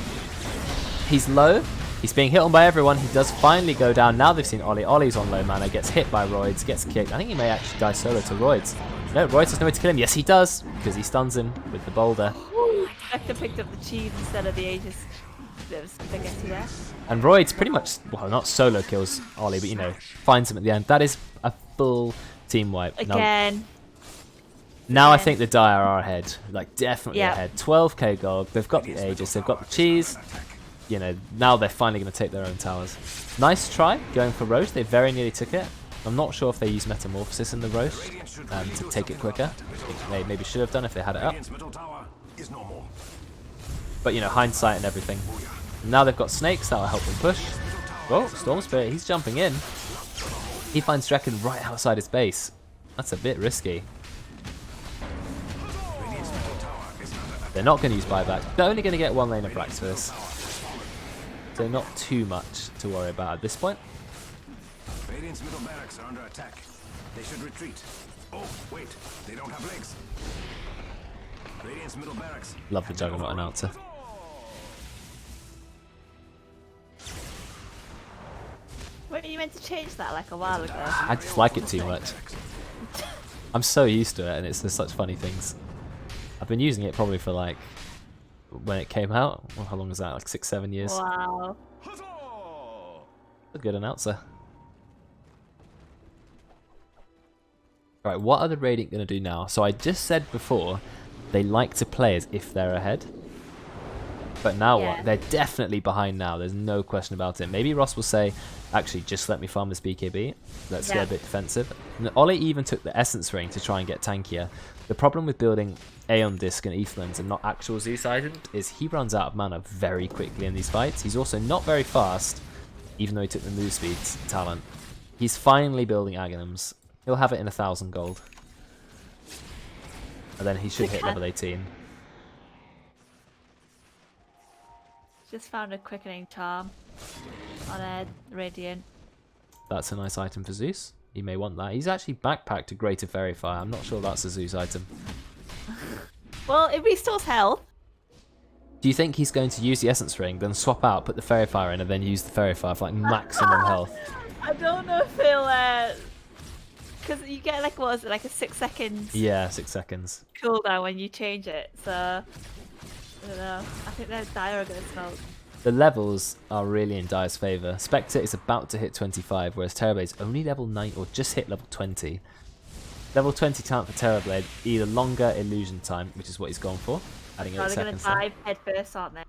He's low. He's being hit on by everyone. He does finally go down. Now they've seen Oli. Oli's on low mana. Gets hit by Roidz. Gets kicked. I think he may actually die solo to Roidz. No, Roidz has no way to kill him. Yes, he does, because he stuns him with the boulder. Spectre picked up the cheese instead of the Aegis. Bit of spaghetti there. And Roidz pretty much, well, not solo kills Oli, but, you know, finds him at the end. That is a full team wipe. Again. Now I think the Dire are ahead, like definitely ahead. 12k gold, they've got the Aegis, they've got the cheese. You know, now they're finally going to take their own towers. Nice try going for Roche, they very nearly took it. I'm not sure if they used Metamorphosis in the Roche to take it quicker. I think they maybe should have done if they had it up. But you know, hindsight and everything. Now they've got snakes, that'll help them push. Whoa, Storm Spirit, he's jumping in. He finds Drekkon right outside his base. That's a bit risky. They're not going to use buyback. They're only going to get one lane of Brax for this. So not too much to worry about at this point. Radiant's middle barracks are under attack. They should retreat. Oh, wait. They don't have legs. Radiant's middle barracks. Love the Juggernaut announcer. Weren't you meant to change that like a while ago? I just like it too much. I'm so used to it, and it's just such funny things. I've been using it probably for like when it came out. Well, how long is that? Like 6-7 years. Wow. A good announcer. Alright, what are the Radiant going to do now? So I just said before, they like to play as if they're ahead. But now Yeah. what? They're definitely behind now. There's no question about it. Maybe Ross will say, actually, just let me farm this BKB. Let's get a bit defensive. And Oli even took the Essence Ring to try and get tankier. The problem with building Aeon Disc and Aetherlands and not actual Zeus items is he runs out of mana very quickly in these fights. He's also not very fast, even though he took the move speed talent. He's finally building Aghanims. He'll have it in 1,000 gold. And then he should hit level 18. Just found a quickening charm on a Radiant. That's a nice item for Zeus. He may want that. He's actually backpacked a Greater Fairy Fire. I'm not sure that's a Zeus item. Well, it restores health. Do you think he's going to use the Essence Ring, then swap out, put the Fairy Fire in, and then use the Fairy Fire for like maximum health? I don't know if he'll... Because you get like, what is it, like a 6 seconds Yeah, 6 seconds. cooldown when you change it, so... I don't know. I think their Dire are going to smoke. The levels are really in Dire's favour. Spectre is about to hit 25, whereas Terrorblade's only level 9 or just hit level 20. Level 20 talent for Terrorblade, either longer illusion time, which is what he's gone for, adding 8 Oh, they're going seconds. to dive head first, aren't they?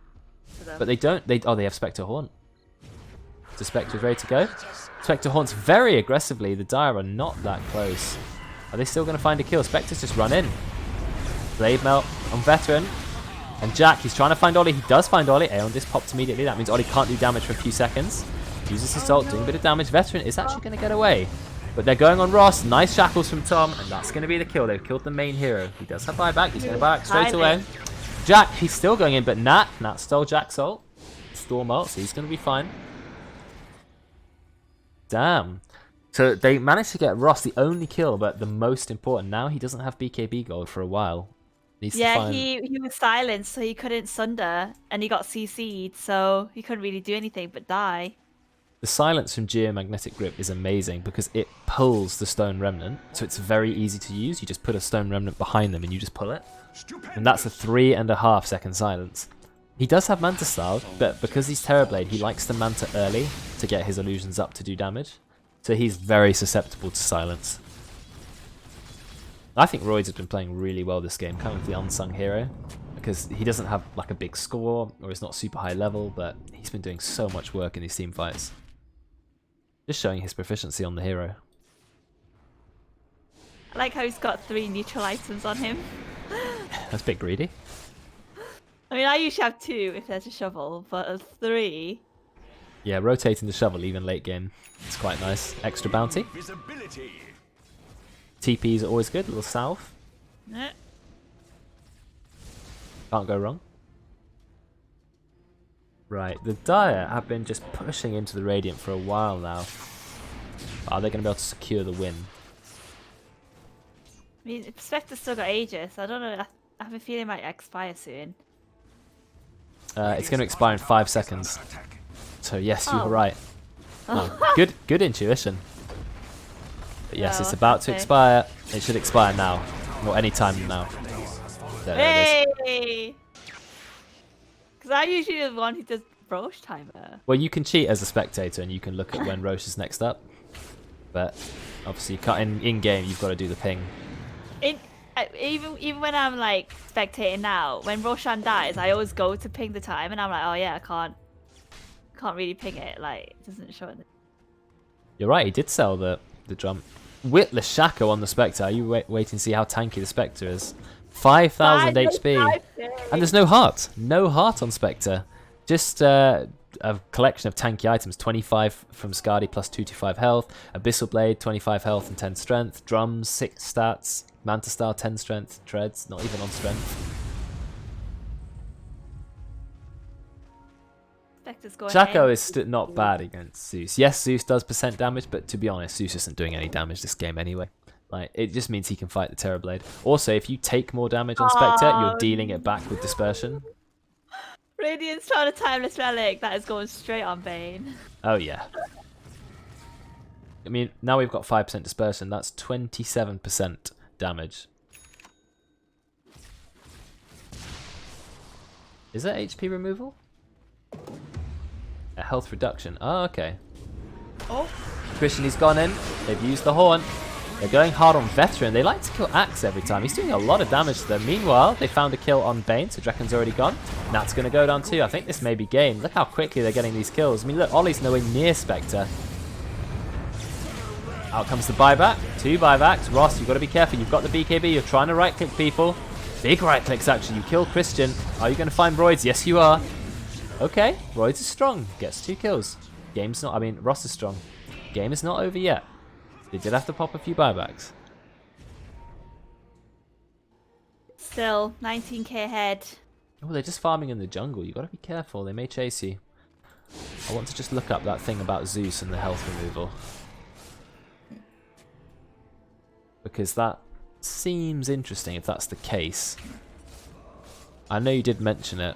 To them. But they don't. They have Spectre Haunt. So Spectre is ready to go. Spectre haunts very aggressively. The Dire are not that close. Are they still going to find a kill? Spectre's just run in. Blade Melt on Veteran. And Jack, he's trying to find Oli. He does find Oli. Aeon Disc popped immediately. That means Oli can't do damage for a few seconds. Uses his ult, doing a bit of damage. Veteran is actually going to get away. But they're going on Ross. Nice shackles from Tom. And that's going to be the kill. They've killed the main hero. He does have buyback. He's going to buy back straight away. Jack, he's still going in. But Nat stole Jack's ult. Storm ult, so he's going to be fine. Damn. So they managed to get Ross the only kill, but the most important. Now he doesn't have BKB gold for a while. Needs to Yeah, find... he was silenced, so he couldn't sunder, and he got CC'd, so he couldn't really do anything but die. The silence from Geomagnetic Grip is amazing because it pulls the Stone Remnant, so it's very easy to use. You just put a Stone Remnant behind them and you just pull it. And that's a 3.5 second silence. He does have Manta Style, but because he's Terrorblade, he likes the Manta early to get his illusions up to do damage. So he's very susceptible to silence. I think Roidz has been playing really well this game, kind of the unsung hero, because he doesn't have like a big score, or he's not super high level, but he's been doing so much work in these team fights. Just showing his proficiency on the hero. I like how he's got 3 neutral items on him. That's a bit greedy. I mean, I usually have 2 if there's a shovel, but 3... Yeah, rotating the shovel even late game. It's quite nice. Extra bounty. Visibility. TPs are always good, a little south. Eh. Can't go wrong. Right, the Dire have been just pushing into the Radiant for a while now. Are they going to be able to secure the win? I mean, Spectre's still got Aegis. I don't know. I have a feeling it might expire soon. It's going to expire in 5 seconds. So yes, you were Oh. right. No, good intuition. But yes, Oh, it's what's about that to say? expire. It should expire now. Or any time now. There it is. Hey! Because I usually the one who does Roche timer. Well, you can cheat as a spectator and you can look at when Roche is next up. But obviously, in game, you've got to do the ping. Even when I'm like spectating now, when Roshan dies, I always go to ping the time, and I'm like, oh yeah, I can't really ping it. Like, it doesn't show it. You're right, he did sell the jump. Witless Shaco on the Spectre. Are you waiting to see how tanky the Spectre is? 5,000 HP. And there's no heart. No heart on Spectre. Just a collection of tanky items. 25 from Skadi plus 225 health. Abyssal Blade, 25 health and 10 strength. Drums, 6 stats. Manta Star, 10 strength. Treads, not even on strength. Spectre's going Shaco in. is not bad against Zeus. Yes, Zeus does % damage, but to be honest, Zeus isn't doing any damage this game anyway. Like, it just means he can fight the Terrorblade. Also, if you take more damage on Spectre, you're dealing it back with Dispersion. Radiant's trying a timeless relic that is going straight on Bane. Oh, yeah. I mean, now we've got 5% Dispersion. That's 27% damage. Is that HP removal? A health reduction. Oh, okay. Oh, Christian, he's gone in. They've used the Horn. They're going hard on Veteran. They like to kill Axe every time. He's doing a lot of damage to them. Meanwhile, they found a kill on Bane, so Drekkon's already gone. Nat's going to go down too. I think this may be game. Look how quickly they're getting these kills. I mean, look, Oli's nowhere near Spectre. Out comes the buyback. 2 buybacks. Ross, you've got to be careful. You've got the BKB. You're trying to right-click people. Big right-clicks, actually. You kill Christian. Are you going to find Roidz? Yes, you are. Okay, Roidz is strong. Gets 2 kills. Game's not... I mean, Ross is strong. Game is not over yet. They did have to pop a few buybacks. Still, 19k ahead. Oh, they're just farming in the jungle. You got to be careful. They may chase you. I want to just look up that thing about Zeus and the health removal. Because that seems interesting if that's the case. I know you did mention it.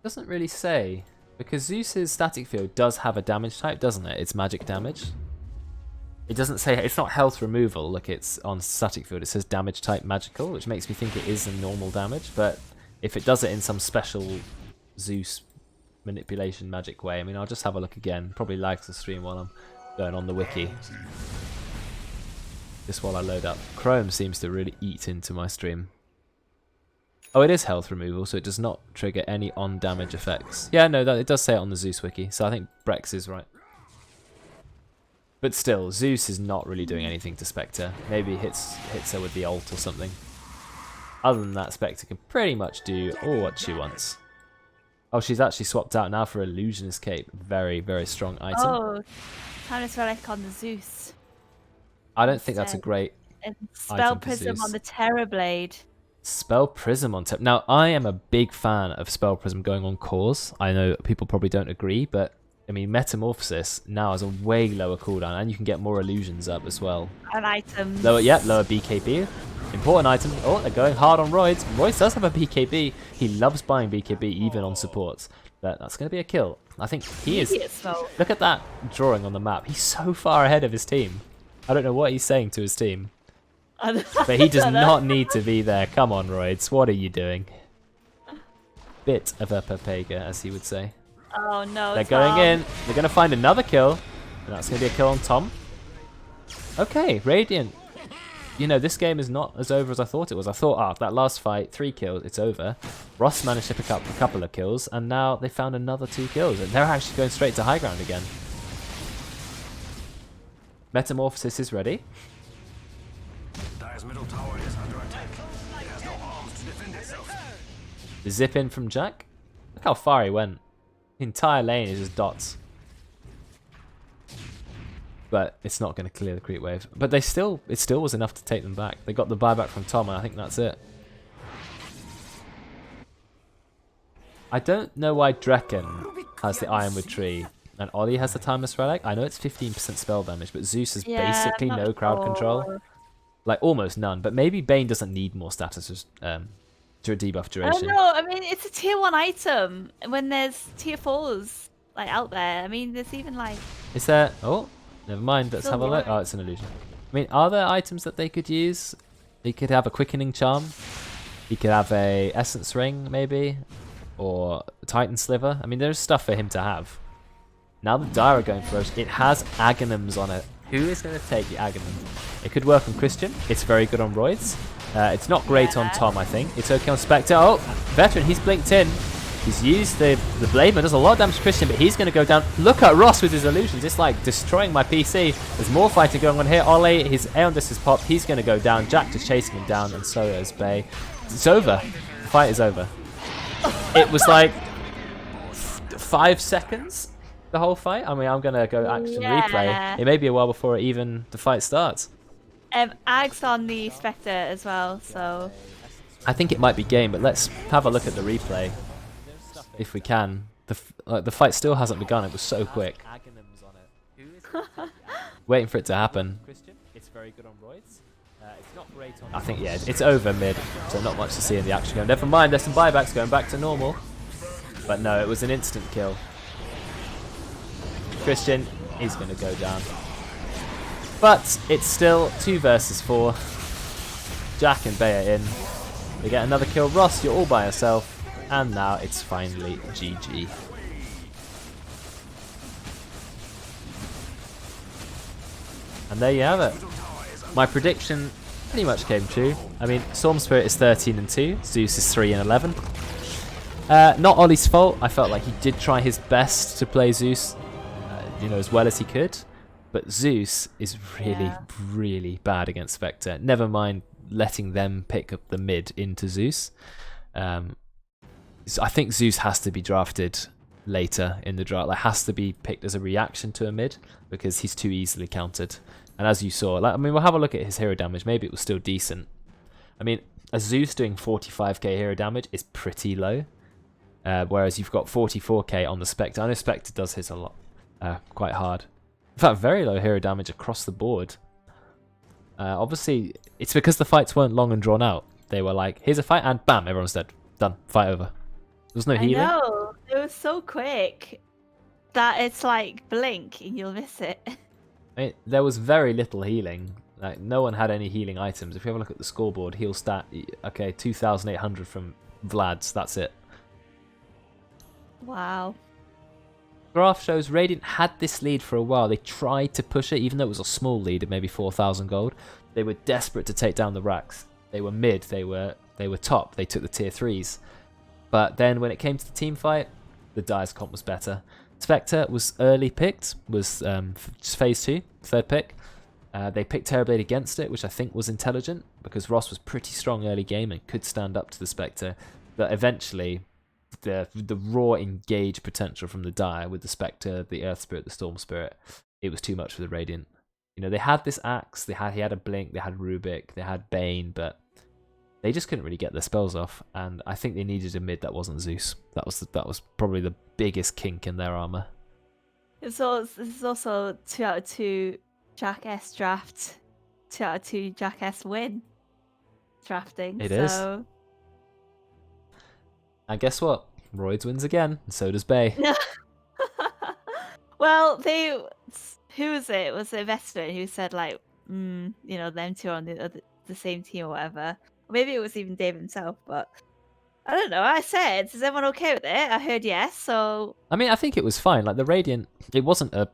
Doesn't really say, because Zeus's static field does have a damage type, doesn't it? It's magic damage. It doesn't say, it's not health removal, look, it's on static field, it says damage type magical, which makes me think it is a normal damage, but if it does it in some special Zeus manipulation magic way, I mean, I'll just have a look again, probably like the stream while I'm going on the wiki. Just while I load up. Chrome seems to really eat into my stream. Oh, it is health removal, so it does not trigger any on-damage effects. Yeah, no, it does say it on the Zeus wiki, so I think Brex is right. But still, Zeus is not really doing anything to Spectre. Maybe hits her with the ult or something. Other than that, Spectre can pretty much do all what she wants. Oh, she's actually swapped out now for Illusionist Cape. Very, very strong item. Oh, Timeless Relic on the Zeus. I don't think that's a great and Spell item for Prism Zeus. on the Terrorblade. Spell Prism on top. Now, I am a big fan of Spell Prism going on cores. I know people probably don't agree, but I mean, Metamorphosis now has a way lower cooldown, and you can get more illusions up as well. And items. Lower BKB. Important item. Oh, they're going hard on Roidz. Roidz does have a BKB. He loves buying BKB even on supports. But that's going to be a kill. I think he is. Look at that drawing on the map. He's so far ahead of his team. I don't know what he's saying to his team. But he does not need to be there. Come on, Roidz. What are you doing? Bit of a Pepega, as he would say. Oh no, they're going in. They're going to find another kill. And that's going to be a kill on Tom. Okay, Radiant. You know, this game is not as over as I thought it was. I thought, that last fight, 3 kills, it's over. Ross managed to pick up a couple of kills, and now they found another 2 kills. And they're actually going straight to high ground again. Metamorphosis is ready. Dire's middle tower is under attack. It has no arms to defend itself. The zip in from Jack. Look how far he went. The entire lane is just dots. But it's not going to clear the creep wave. But it still was enough to take them back. They got the buyback from Tom, and I think that's it. I don't know why Drekkon has the Ironwood Tree and Oli has the Timeless Relic. I know it's 15% spell damage, but Zeus has basically no crowd control. Like, almost none. But maybe Bane doesn't need more status to debuff duration. I don't know. I mean, it's a tier 1 item when there's tier 4s like out there. I mean, there's even like... Is there... Oh, never mind. Let's have a look. Oh, it's an illusion. I mean, are there items that they could use? He could have a Quickening Charm. He could have a Essence Ring, maybe. Or a Titan Sliver. I mean, there's stuff for him to have. Now the Dire are going for us. It has Aghanims on it. Who is going to take the Aghanim? It could work on Christian. It's very good on Roidz. It's not great on Tom, I think. It's okay on Spectre. Oh, Veteran, he's blinked in. He's used the Blade Man. Does a lot of damage to Christian, but he's going to go down. Look at Ross with his illusions. It's like destroying my PC. There's more fighting going on here. Oli, his Aeon Disc has popped. He's going to go down. Jack just chasing him down, and so is Bay. It's over. The fight is over. It was like 5 seconds, the whole fight. I mean, I'm going to go action replay. It may be a while before even the fight starts. Ag's on the Spectre as well, so... I think it might be game, but let's have a look at the replay. If we can. The fight still hasn't begun, it was so quick. Waiting for it to happen. I think, yeah, it's over mid, so not much to see in the action game. Never mind, there's some buybacks going back to normal. But no, it was an instant kill. Christian is going to go down. But it's still 2 versus 4. Jack and Bay are in. They get another kill. Ross, you're all by yourself. And now it's finally GG. And there you have it. My prediction pretty much came true. I mean, Storm Spirit is 13 and 2. Zeus is 3 and 11. Not Oli's fault. I felt like he did try his best to play Zeus, as well as he could. But Zeus is really bad against Spectre. Never mind letting them pick up the mid into Zeus. I think Zeus has to be drafted later in the draft. Like, has to be picked as a reaction to a mid because he's too easily countered. And as you saw, we'll have a look at his hero damage. Maybe it was still decent. I mean, a Zeus doing 45k hero damage is pretty low. Whereas you've got 44k on the Spectre. I know Spectre does hit a lot, quite hard. In fact, very low hero damage across the board. Obviously, it's because the fights weren't long and drawn out. They were like, here's a fight, and bam, everyone's dead. Done. Fight over. There was no healing. I know. It was so quick that it's like blink and you'll miss it. There was very little healing. Like, no one had any healing items. If you have a look at the scoreboard, heal stat, okay, 2,800 from Vlad's. That's it. Wow. Graph shows Radiant had this lead for a while. They tried to push it, even though it was a small lead of maybe 4,000 gold. They were desperate to take down the racks. They were mid. They were top. They took the tier 3s. But then when it came to the team fight, the Dire's comp was better. Spectre was early picked, was phase 2, 3rd pick. They picked Terrorblade against it, which I think was intelligent, because Ross was pretty strong early game and could stand up to the Spectre. But eventually, the raw engage potential from the Dire with the Spectre, the Earth Spirit, the Storm Spirit, it was too much for the Radiant. They had this Axe, he had a Blink, they had Rubik, they had Bane, but they just couldn't really get their spells off, and I think they needed a mid that wasn't Zeus. That was probably the biggest kink in their armor. This is also 2 out of 2 Jack S draft, 2 out of 2 Jack S win drafting. It is. And guess what? Roidz wins again, and so does Bay. Well, who was it? Was it Vester who said like, them two are on the same team or whatever? Maybe it was even Dave himself, but I don't know. I said, is everyone okay with it? I heard yes, so... I mean, I think it was fine. Like, the Radiant, it wasn't a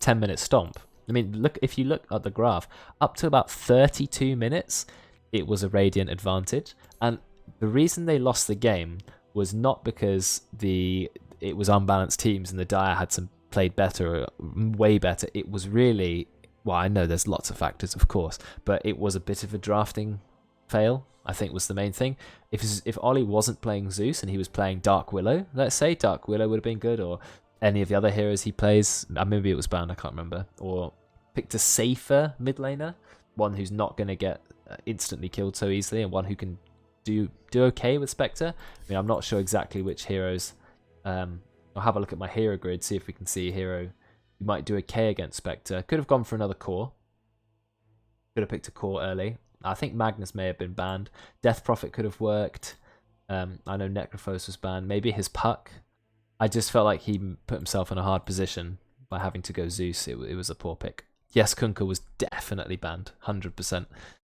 10-minute stomp. I mean, if you look at the graph, up to about 32 minutes, it was a Radiant advantage. And the reason they lost the game was not because it was unbalanced teams and the Dire had played better, way better. It was really... Well, I know there's lots of factors, of course, but it was a bit of a drafting fail, I think, was the main thing. If Oli wasn't playing Zeus and he was playing Dark Willow, let's say, Dark Willow would have been good, or any of the other heroes he plays, maybe it was banned, I can't remember, or picked a safer mid laner, one who's not going to get instantly killed so easily, and one who can do okay with Spectre. I mean, I'm not sure exactly which heroes. I'll have a look at my hero grid, see if we can see a hero who might do okay against Spectre. Could have gone for another core. Could have picked a core early. I think Magnus may have been banned. Death Prophet could have worked. I know Necrophos was banned. Maybe his Puck. I just felt like he put himself in a hard position by having to go Zeus. It was a poor pick. Yes, Kunkka was definitely banned. 100%.